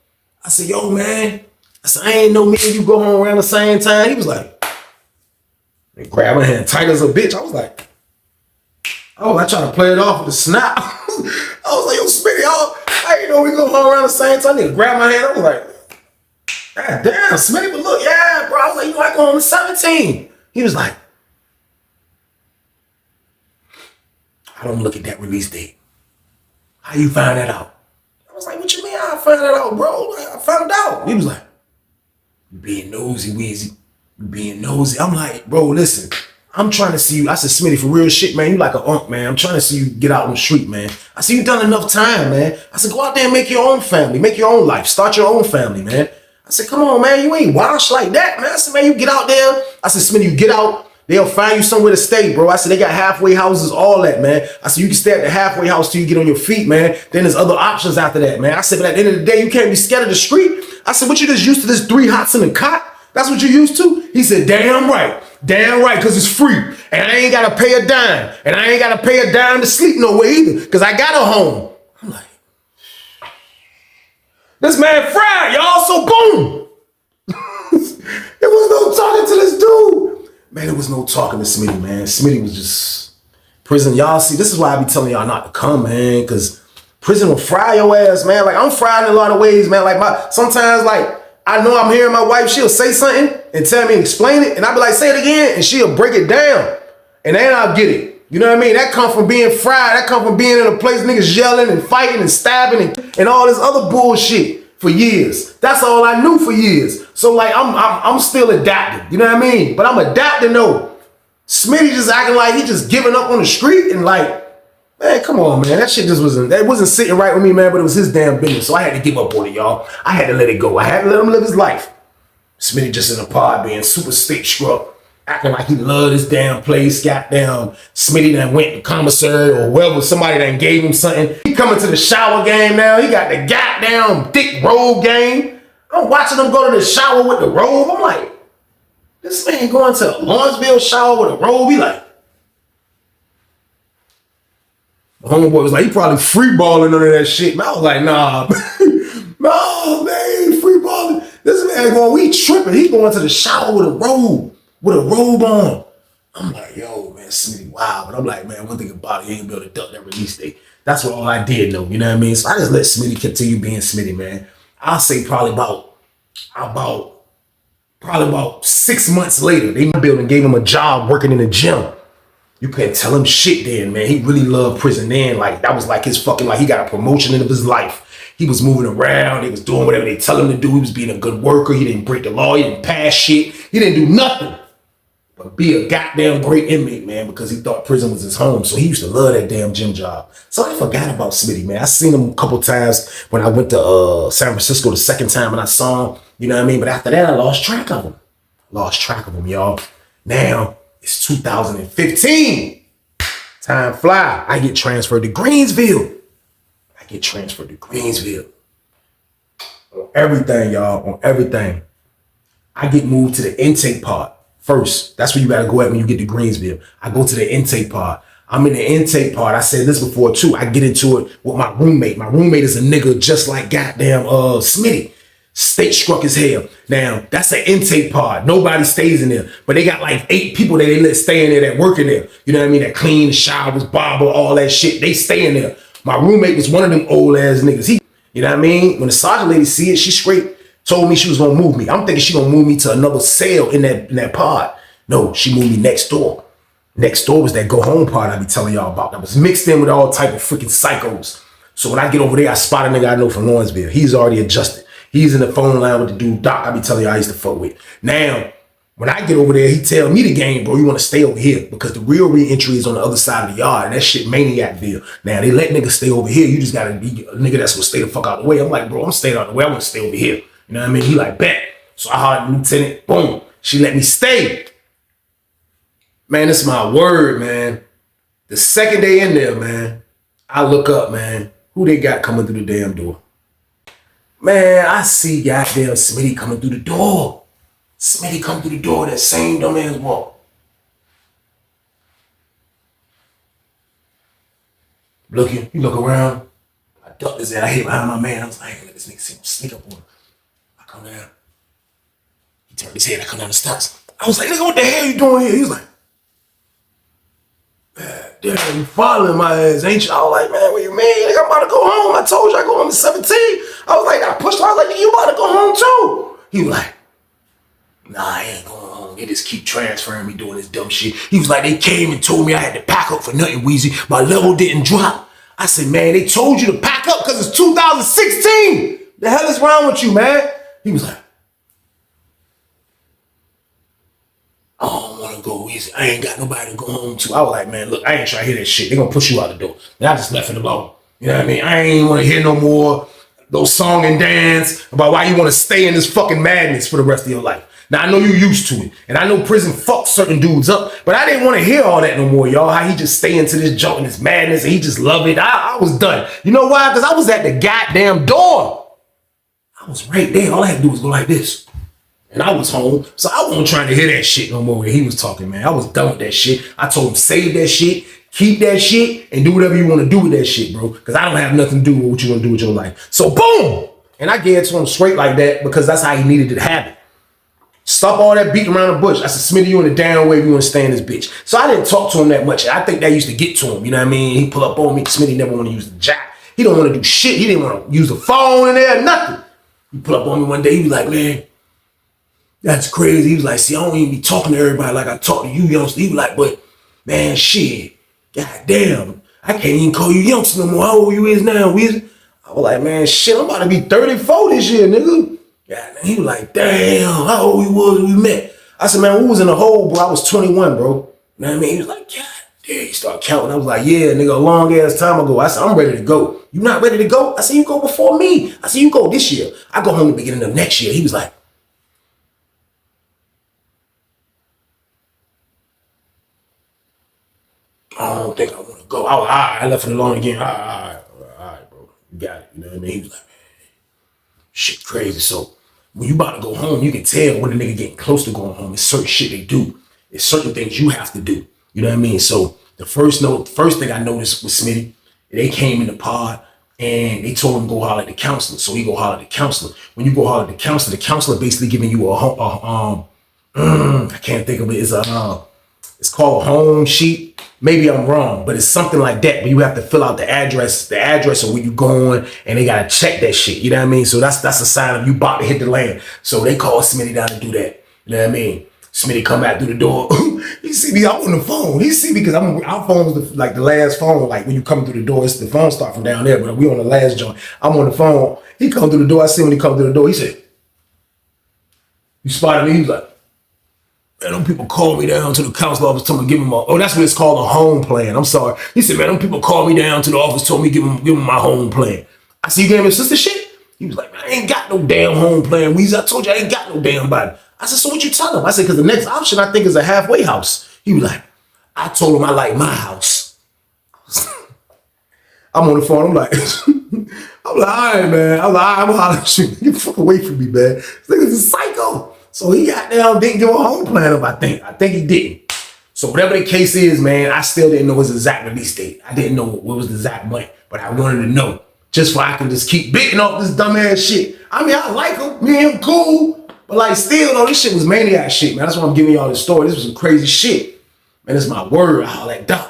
I said, yo, man. I said, I ain't know me and you go home around the same time. He was like, they grabbed my hand tight as a bitch. I was like, Oh, I tried to play it off with a snap. I was like, yo, Smitty, I didn't know we gonna hang around the same time. Nigga grabbed my hand. I was like, God damn, Smitty, but look, yeah, bro. I was like, you know, I go on 17. He was like, I don't look at that release date. How you find that out? I was like, what you mean I found that out, bro? I found out. He was like, you being nosy, Weezy. You being nosy. I'm like, bro, listen. I'm trying to see you. I said, Smitty, for real shit, man. You like an unk, man. I'm trying to see you get out on the street, man. I said, you done enough time, man. I said, go out there and make your own family. Make your own life. Start your own family, man. I said, come on, man. You ain't washed like that, man. I said, man, you get out there. I said, Smitty, you get out. They'll find you somewhere to stay, bro. I said, they got halfway houses, all that, man. I said, you can stay at the halfway house till you get on your feet, man. Then there's other options after that, man. I said, but at the end of the day, you can't be scared of the street. I said, what you just used to this 3 hots in the cot? That's what you used to? He said, damn right. Damn right, because it's free. And I ain't got to pay a dime. And I ain't got to pay a dime to sleep nowhere either, because I got a home. I'm like, this man fried, y'all, so boom. There was no talking to this dude. Man, there was no talking to Smitty, man. Smitty was just prison. Y'all see, this is why I be telling y'all not to come, man, because prison will fry your ass, man. Like, I'm fried in a lot of ways, man. Like, sometimes, like, I know I'm hearing my wife, she'll say something and tell me and explain it, and I'll be like, say it again, and she'll break it down. And then I'll get it. You know what I mean? That come from being fried. That come from being in a place niggas yelling and fighting and stabbing and all this other bullshit for years. That's all I knew for years. So like I'm still adapting. You know what I mean? But I'm adapting though. Smitty just acting like he just giving up on the street and like, man, come on, man. That shit just wasn't sitting right with me, man, but it was his damn business. So I had to give up on it, y'all. I had to let it go. I had to let him live his life. Smitty just in a pod being super state struck, acting like he loved his damn place. Goddamn, Smitty done went to commissary or whoever, somebody done gave him something. He coming to the shower game now. He got the goddamn dick robe game. I'm watching him go to the shower with the robe. I'm like, this man going to a Lawrenceville shower with a robe. He like, my homeboy was like, he probably free balling under that shit. Man, I was like, nah, no, man, he free balling. This man going, we tripping. He going to the shower with a robe on. I'm like, yo, man, Smitty, wow. But I'm like, man, one thing about it, he ain't be able to duck that release date. That's what all I did know, you know what I mean? So I just let Smitty continue being Smitty, man. I'll say probably about 6 months later, they building gave him a job working in the gym. You couldn't tell him shit then, man. He really loved prison then. Like, that was like his fucking, like, he got a promotion of his life. He was moving around. He was doing whatever they tell him to do. He was being a good worker. He didn't break the law. He didn't pass shit. He didn't do nothing but be a goddamn great inmate, man, because he thought prison was his home. So he used to love that damn gym job. So I forgot about Smitty, man. I seen him a couple times when I went to San Francisco the second time and I saw him, you know what I mean? But after that, I lost track of him. Y'all. Now, it's 2015. Time fly. I get transferred to Greensville. On everything, y'all. On everything. I get moved to the intake part first. That's where you gotta go at when you get to Greensville. I go to the intake part. I'm in the intake part. I said this before too. I get into it with my roommate. My roommate is a nigga just like goddamn Smitty. State struck as hell. Now, that's the intake part. Nobody stays in there. But they got like 8 people that they let stay in there that work in there. You know what I mean? That clean, showers, barber, all that shit. They stay in there. My roommate was one of them old ass niggas. You know what I mean? When the sergeant lady see it, she straight told me she was gonna move me. I'm thinking she gonna move me to another cell in that pod. No, she moved me next door. Next door was that go home part I be telling y'all about. That was mixed in with all type of freaking psychos. So when I get over there, I spot a nigga I know from Lawrenceville. He's already adjusted. He's in the phone line with the dude Doc I be telling you I used to fuck with. Now, when I get over there, he tell me the game, bro, you want to stay over here because the real re-entry is on the other side of the yard. And that shit Maniacville. Now, they let niggas stay over here. You just got to be a nigga that's going to stay the fuck out of the way. I'm like, bro, I'm staying out of the way. I want to stay over here. You know what I mean? He like, bet. So I hollered at the lieutenant. Boom. She let me stay. Man, this is my word, man. The second day in there, man, I look up, man. Who they got coming through the damn door? Man, I see goddamn Smitty coming through the door. Smitty come through the door, that same dumbass walk. Looking, you look around. I ducked his head. I hit behind my man. I was like, hey, let this nigga see him sneak up on him. I come down. He turned his head. I come down the steps. I was like, nigga, what the hell you doing here? He was like, damn, you following my ass, ain't you? I was like, man, what you mean? Nigga, I'm about to go home. I told you I go home at 17. I was like, I pushed her. I was like, you about to go home too? He was like, nah, I ain't going home. They just keep transferring me doing this dumb shit. He was like, they came and told me I had to pack up for nothing, Weezy. My level didn't drop. I said, man, they told you to pack up because it's 2016. The hell is wrong with you, man? He was like, I don't want to go easy. I ain't got nobody to go home to. I was like, man, look, I ain't trying to hear that shit. They gonna push you out the door. And I just left it alone. You know what I mean? I ain't want to hear no more those song and dance about why you want to stay in this fucking madness for the rest of your life. Now, I know you used to it. And I know prison fucks certain dudes up. But I didn't want to hear all that no more, y'all. How he just stay into this junk and this madness and he just love it. I was done. You know why? Because I was at the goddamn door. I was right there. All I had to do was go like this. And I was home, so I wasn't trying to hear that shit no more when he was talking, man. I was done with that shit. I told him, save that shit, keep that shit, and do whatever you want to do with that shit, bro. Because I don't have nothing to do with what you want to do with your life. So boom! And I gave it to him straight like that because that's how he needed to have it. Stop all that beating around the bush. I said, Smitty, you in the down way, we want to stay in this bitch. So I didn't talk to him that much. I think that used to get to him, you know what I mean? He pull up on me. Smitty never want to use the jack. He don't want to do shit. He didn't want to use the phone in there, nothing. He pull up on me one day. He was like, man, that's crazy. He was like, see, I don't even be talking to everybody like I talk to you, youngster. He was like, but, man, shit, goddamn, I can't even call you youngster no more. How old you is now, Weezy? I was like, man, shit, I'm about to be 34 this year, nigga. Yeah, he was like, damn, how old you was when we met? I said, man, we was in the hole, bro. I was 21, bro. You know what I mean? He was like, God damn, he started counting. I was like, yeah, nigga, a long ass time ago. I said, I'm ready to go. You not ready to go? I said, you go before me. I said, you go this year. I go home the beginning of next year. He was like, I don't think I want to go. I left it alone again. All right, bro. You got it. You know what I mean? He was like, man, shit crazy. So when you about to go home, you can tell when the nigga getting close to going home. It's certain shit they do. It's certain things you have to do. You know what I mean? So the first thing I noticed was Smitty. They came in the pod and they told him to go holler at the counselor. So he go holler at the counselor. When you go holler at the counselor basically giving you I can't think of it. It's called a home sheet. Maybe I'm wrong, but it's something like that. But you have to fill out the address of where you going, and they gotta check that shit. You know what I mean? So that's a sign of you about to hit the land. So they call Smitty down to do that. You know what I mean? Smitty come out through the door. He see me, I'm on the phone. He see me because our phone was the last phone. Like when you come through the door, it's the phone start from down there, but we on the last joint. I'm on the phone. He come through the door. I see him when he come through the door. He said, you spotted me? He was like, man, them people call me down to the council office, told me give him that's what it's called, a home plan. I'm sorry. He said, man, them people called me down to the office, told me give him my home plan. I said, you gave him his sister shit? He was like, man, I ain't got no damn home plan, Weezy. I told you I ain't got no damn body. I said, so what you tell him? I said, because the next option I think is a halfway house. He was like, I told him I like my house. I'm on the phone. I'm like, all right, man. I'm like, all right, I'm hollering shit. Get the fuck away from me, man. This nigga's a psycho. So he got down, didn't give a home plan up, I think. I think he didn't. So whatever the case is, man, I still didn't know his exact release date. I didn't know what was the exact month, but I wanted to know. Just so I can just keep bitting off this dumbass shit. I mean, I like him. Me and him cool. But like still, though, this shit was maniac shit, man. That's why I'm giving y'all this story. This was some crazy shit. Man, this is my word. I was like, Doc.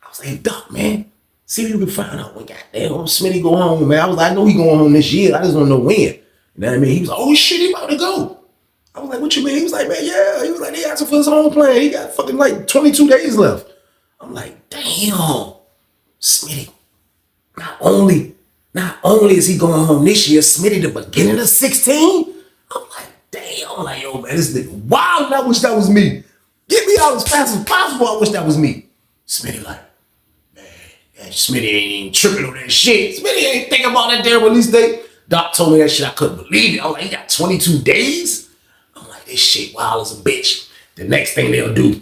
I was like, hey, Doc, man. See if you can find out when goddamn Smitty go home, man. I was like, I know he going home this year. I just don't know when. You know what I mean? He was like, oh shit, he about to go. I was like, what you mean? He was like, man, yeah. He was like, they asked him for his home plan. He got fucking like 22 days left. I'm like, damn. Smitty. Not only is he going home this year, Smitty the beginning of 16? I'm like, damn. I'm like, yo, man, this nigga wild. I wish that was me. Get me out as fast as possible. I wish that was me. Smitty like, man, Smitty ain't even tripping on that shit. Smitty ain't thinking about that damn release date. Doc told me that shit. I couldn't believe it. I'm like, he got 22 days? I'm like, this shit wild as a bitch. The next thing they'll do,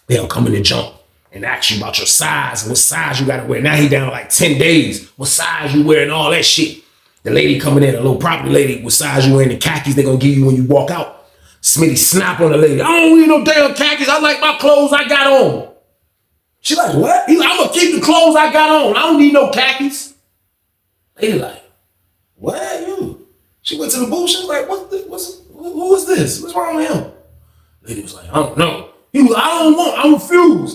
they'll come in the jump and ask you about your size and what size you gotta wear. Now he down like 10 days. What size you wear and all that shit. The lady coming in, a little property lady, what size you wearing, the khakis they gonna give you when you walk out. Smitty snap on the lady. I don't need no damn khakis. I like my clothes I got on. She like, what? He's like, I'm gonna keep the clothes I got on. I don't need no khakis. Lady like, what? You? She went to the booth. She was like, who is this? What's wrong with him? Lady was like, I don't know. He was like,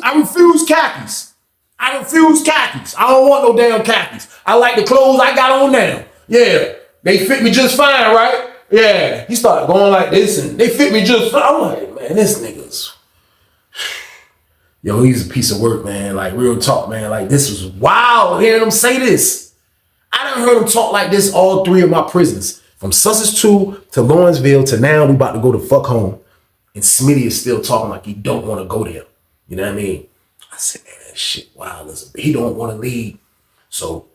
I refuse khakis. I refuse khakis. I don't want no damn khakis. I like the clothes I got on now. Yeah, they fit me just fine, right? Yeah. He started going like this, and they fit me just fine. I'm like, man, this nigga's... Yo, he's a piece of work, man. Like, real talk, man. Like, this was wild hearing him say this. I done heard him talk like this all 3 of my prisons. From Sussex 2 to Lawrenceville to now we about to go to fuck home. And Smitty is still talking like he don't want to go there. You know what I mean? I said, man, that shit wild. He don't want to leave. So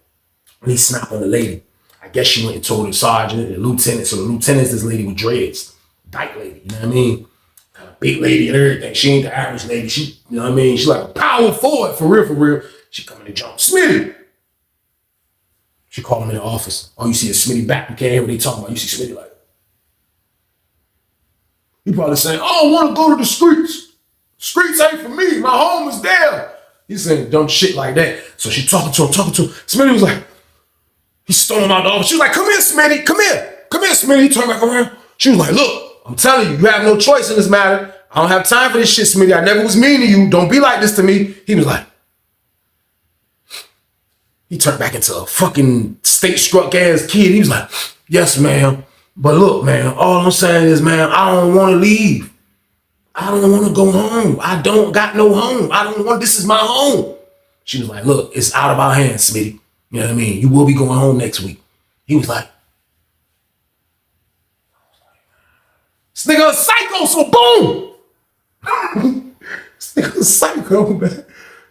when he snapped on the lady, I guess she went and told the sergeant and the lieutenant. So the lieutenant's this lady with dreads. Dyke lady, you know what I mean? Kind of big lady and everything. She ain't the average lady. She, you know what I mean? She like a power forward, for real, for real. She coming to jump. Smitty! She called him in the office. Oh, you see a Smitty back. You can't hear what they talking about. You see Smitty like... He probably saying, oh, I want to go to the streets. Streets ain't for me. My home is there. He's saying dumb shit like that. So she talking to him. Smitty was like, he stormed out the office. She was like, come here, Smitty. Come here. Come here, Smitty. He turned back around. She was like, look, I'm telling you, you have no choice in this matter. I don't have time for this shit, Smitty. I never was mean to you. Don't be like this to me. He was like, he turned back into a fucking state-struck ass kid. He was like, yes, ma'am. But look, man, all I'm saying is, man, I don't want to leave. I don't want to go home. I don't got no home. I don't want, this is my home. She was like, look, it's out of our hands, Smitty. You know what I mean? You will be going home next week. He was like, this nigga a psycho, so boom. This nigga a psycho, man.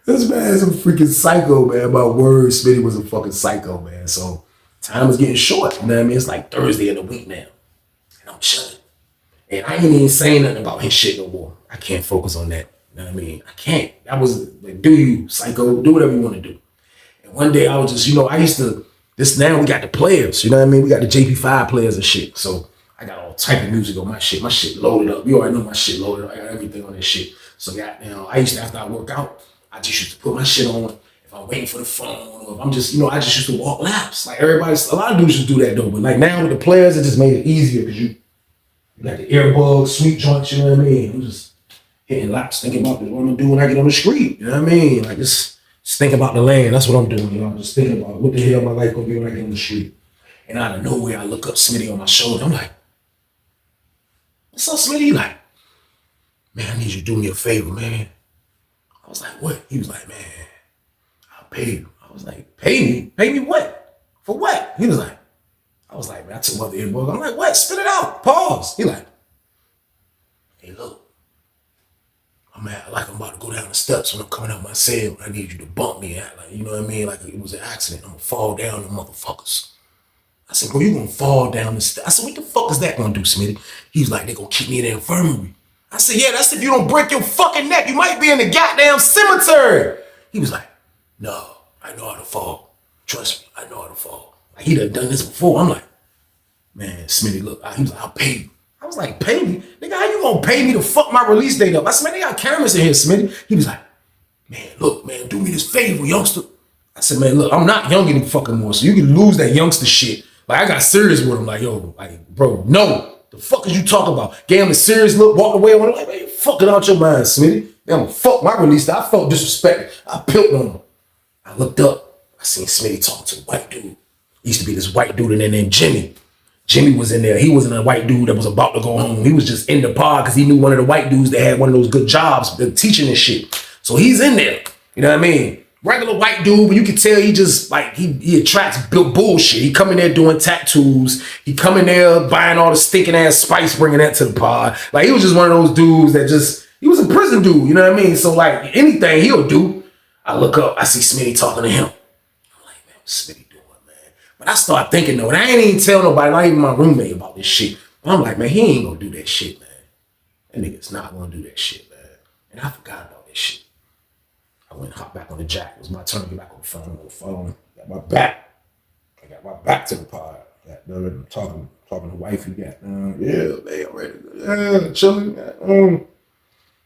This man is a freaking psycho, man. My word, Smitty was a fucking psycho, man. So time is getting short. You know what I mean? It's like Thursday of the week now. And I'm chilling. And I ain't even saying nothing about his shit no more. I can't focus on that. You know what I mean? I can't. That was like, do you, psycho, do whatever you want to do. And one day I was just, you know, I used to, now we got the players, you know what I mean? We got the JP5 players and shit. So I got all type of music on my shit. My shit loaded up. You already know my shit loaded up. I got everything on this shit. So I used to, after I work out, I just used to put my shit on. If I'm waiting for the phone, or if I'm just, you know, I just used to walk laps. Like a lot of dudes just do that though. But like now with the players, it just made it easier because you got the earbuds, sweet joints, you know what I mean? I'm just hitting laps, thinking about what I'm gonna do when I get on the street. You know what I mean? Like just think about the land. That's what I'm doing, you know. I'm just thinking about what the hell my life gonna be when I get on the street. And out of nowhere, I look up Smitty on my shoulder. I'm like, what's up, Smitty? He like, man, I need you to do me a favor, man. I was like, what? He was like, man, I'll pay you. I was like, pay me? Pay me what? For what? He was like, I was like, man, I took my earbud. I'm like, what? Spit it out. Pause. He like, hey, look, I'm about to go down the steps when I'm coming out my cell. I need you to bump me out. Like, you know what I mean? Like it was an accident. I'm gonna fall down the motherfuckers. I said, bro, you gonna fall down the steps. I said, what the fuck is that gonna do, Smitty? He was like, they gonna keep me in the infirmary. I said, yeah, that's if you don't break your fucking neck. You might be in the goddamn cemetery. He was like, no, I know how to fall. Trust me, I know how to fall. Like, he done this before. I'm like, man, Smitty, look, he was like, I'll pay you. I was like, pay me? Nigga, how you gonna pay me to fuck my release date up? I said, man, they got cameras in here, Smitty. He was like, man, look, man, do me this favor, youngster. I said, man, look, I'm not young any fucking more, so you can lose that youngster shit. Like, I got serious with him. Like, yo, like, bro, no. The fuck is you talking about? Gave him a serious look, walked away. I'm like, man, you fucking out your mind, Smitty. Man, I'm gonna fuck my release. I felt disrespected. I pilled on him. I looked up. I seen Smitty talk to a white dude. Used to be this white dude in there named Jimmy. Jimmy was in there. He wasn't a white dude that was about to go home. He was just in the pod because he knew one of the white dudes that had one of those good jobs, teaching and shit. So he's in there. You know what I mean? Regular white dude, but you can tell he just like, he attracts bullshit. He come in there doing tattoos. He come in there buying all the stinking ass spice, bringing that to the pod. Like he was just one of those dudes that just, he was a prison dude, you know what I mean? So like anything he'll do, I look up, I see Smitty talking to him. I'm like, man, what's Smitty doing, man? But I start thinking though, and I ain't even tell nobody, not even my roommate about this shit. But I'm like, man, he ain't gonna do that shit, man. That nigga's not gonna do that shit, man. And I forgot about this shit. I went and hopped back on the jack. It was my turn to get back on the phone. Got my back. I got my back to the pod. I'm talking to wifey. Yeah, man, I'm ready. Yeah, chilling.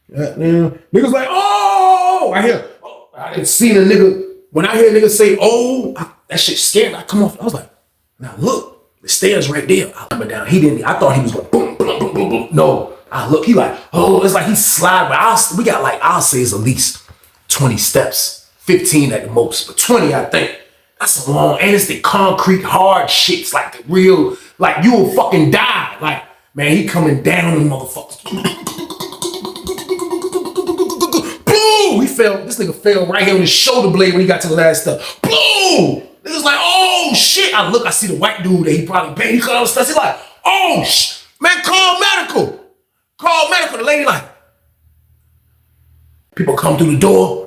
Niggas like, oh, I didn't see the nigga. When I hear niggas say, oh, that shit scared me. I come off. I was like, now look, the stairs right there. I went down. I thought he was going boom, boom, boom, boom, boom. No, I look, he like, oh, it's like he slide. But we got like, I'll say it's at least 20 steps, 15 at the most, but 20, I think. That's a long, and it's the concrete hard shits, like the real, like you will fucking die. Like, man, he coming down on motherfuckers. Boom! This nigga fell right here on his shoulder blade when he got to the last step. Boom! Nigga's like, oh shit. I look, I see the white dude that he probably paid. He cut all the stuff. He's like, oh shit. Man, call medical. Call medical. The lady like, people come through the door.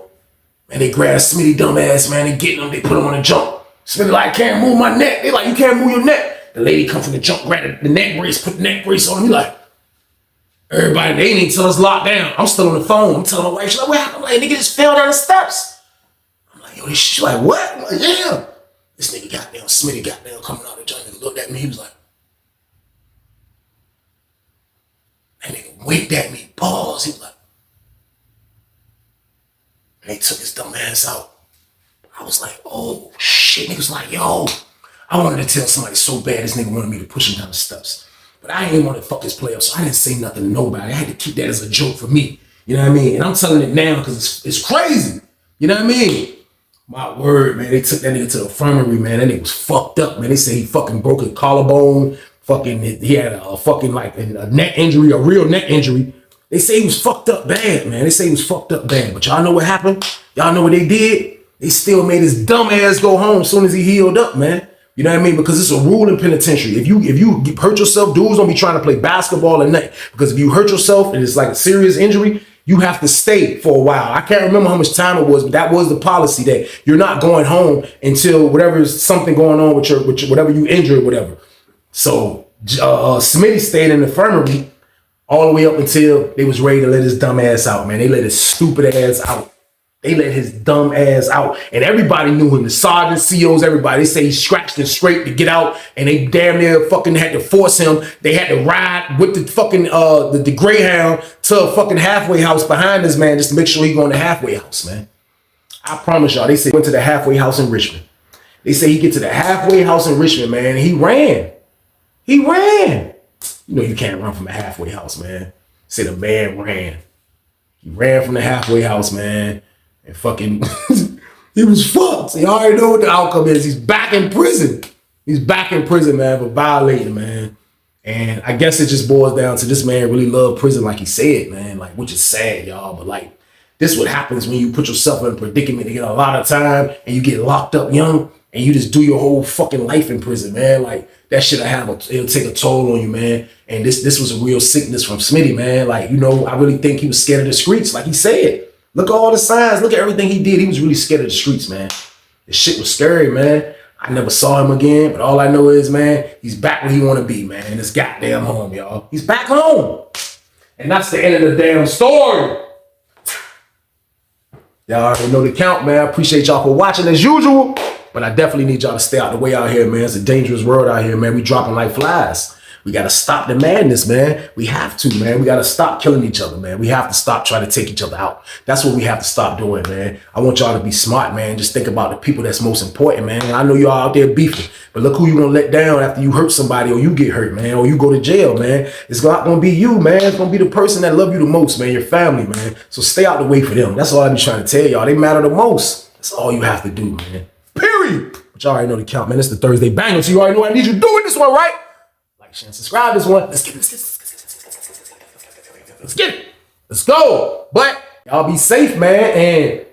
Man, they grab Smitty dumbass, man. They get him, they put him on the jump. Smitty like, can't move my neck. They like, you can't move your neck. The lady come from the jump, grab the neck brace, put the neck brace on him. He like, everybody, they ain't tell us locked down. I'm still on the phone. I'm telling my wife, she's like, what happened? I'm like, nigga just fell down the steps. I'm like, yo, this shit, like, what? I'm like, yeah. This nigga goddamn, Smitty goddamn coming out of the joint and looked at me. He was like, that nigga winked at me, pause. He was like, and they took his dumb ass out. I was like, oh shit. Niggas like, yo, I wanted to tell somebody so bad this nigga wanted me to push him down the steps. But I ain't want to fuck his play up, so I didn't say nothing to nobody. I had to keep that as a joke for me. You know what I mean? And I'm telling it now because it's crazy. You know what I mean? My word, man. They took that nigga to the infirmary, man. That nigga was fucked up, man. They say he fucking broke his collarbone. Fucking, he had a fucking like a neck injury, a real neck injury. They say he was fucked up bad, man. They say he was fucked up bad. But y'all know what happened? Y'all know what they did? They still made his dumb ass go home as soon as he healed up, man. You know what I mean? Because it's a rule in penitentiary. If you hurt yourself, dudes don't be trying to play basketball at night. Because if you hurt yourself and it's like a serious injury, you have to stay for a while. I can't remember how much time it was, but that was the policy that you're not going home until whatever's something going on with your whatever you injured, whatever. So Smitty stayed in the infirmary all the way up until they was ready to let his dumb ass out, man. They let his stupid ass out. They let his dumb ass out. And everybody knew him. The sergeants, COs, everybody. They say he scratched and scraped to get out. And they damn near fucking had to force him. They had to ride with the fucking the Greyhound to a fucking halfway house behind this man just to make sure he go in the halfway house, man. I promise y'all, they say he went to the halfway house in Richmond. They say he get to the halfway house in Richmond, man. And he ran. He ran. You know you can't run from a halfway house, man. Say the man ran. He ran from the halfway house, man. And fucking, he was fucked. So you already know what the outcome is. He's back in prison. He's back in prison, man, for violating, man. And I guess it just boils down to this man really loved prison like he said, man. Like, which is sad, y'all. But like, this is what happens when you put yourself in a predicament to get a lot of time and you get locked up young and you just do your whole fucking life in prison, man. Like, that shit'll it'll take a toll on you, man. And this was a real sickness from Smitty, man. Like, you know, I really think he was scared of the streets, like he said. Look at all the signs. Look at everything he did. He was really scared of the streets, man. This shit was scary, man. I never saw him again, but all I know is, man, he's back where he want to be, man. In this goddamn home, y'all. He's back home. And that's the end of the damn story. Y'all already know the count, man. I appreciate y'all for watching as usual, but I definitely need y'all to stay out the way out here, man. It's a dangerous world out here, man. We dropping like flies. We got to stop the madness, man. We have to, man. We got to stop killing each other, man. We have to stop trying to take each other out. That's what we have to stop doing, man. I want y'all to be smart, man. Just think about the people that's most important, man. I know y'all out there beefing, but look who you gonna let down after you hurt somebody or you get hurt, man, or you go to jail, man. It's not gonna be you, man. It's gonna be the person that love you the most, man, your family, man. So stay out the way for them. That's all I be trying to tell y'all. They matter the most. That's all you have to do, man. Period. But y'all already know the count, man. It's the Thursday banger, so you already know what I need you doing this one, right? Share and subscribe this one. Let's get it. Let's go. But y'all be safe, man, and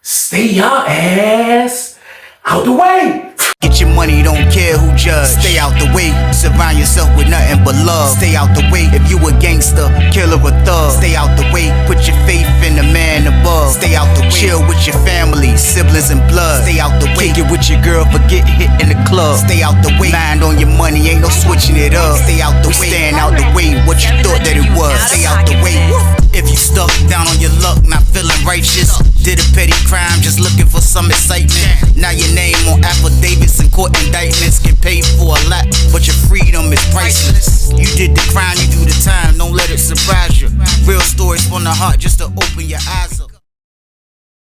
stay your ass out the way. Get your money, don't care who judge. Stay out the way, surround yourself with nothing but love. Stay out the way if you a gangster, killer or thug. Stay out the way, put your faith in the man above. Stay out the way, chill with your family, siblings and blood. Stay out the way, kick it with your girl, forget hit in the club. Stay out the way, mind on your money, ain't no switching it up. Stay out the way, stand out the way, what you thought that it was. Stay out the way. If you stuck down on your luck, not feeling righteous, did a petty crime, just looking for some excitement. Now your name on affidavits and court indictments, get paid for a lot, but your freedom is priceless. You did the crime, you do the time, don't let it surprise you. Real stories from the heart, just to open your eyes up.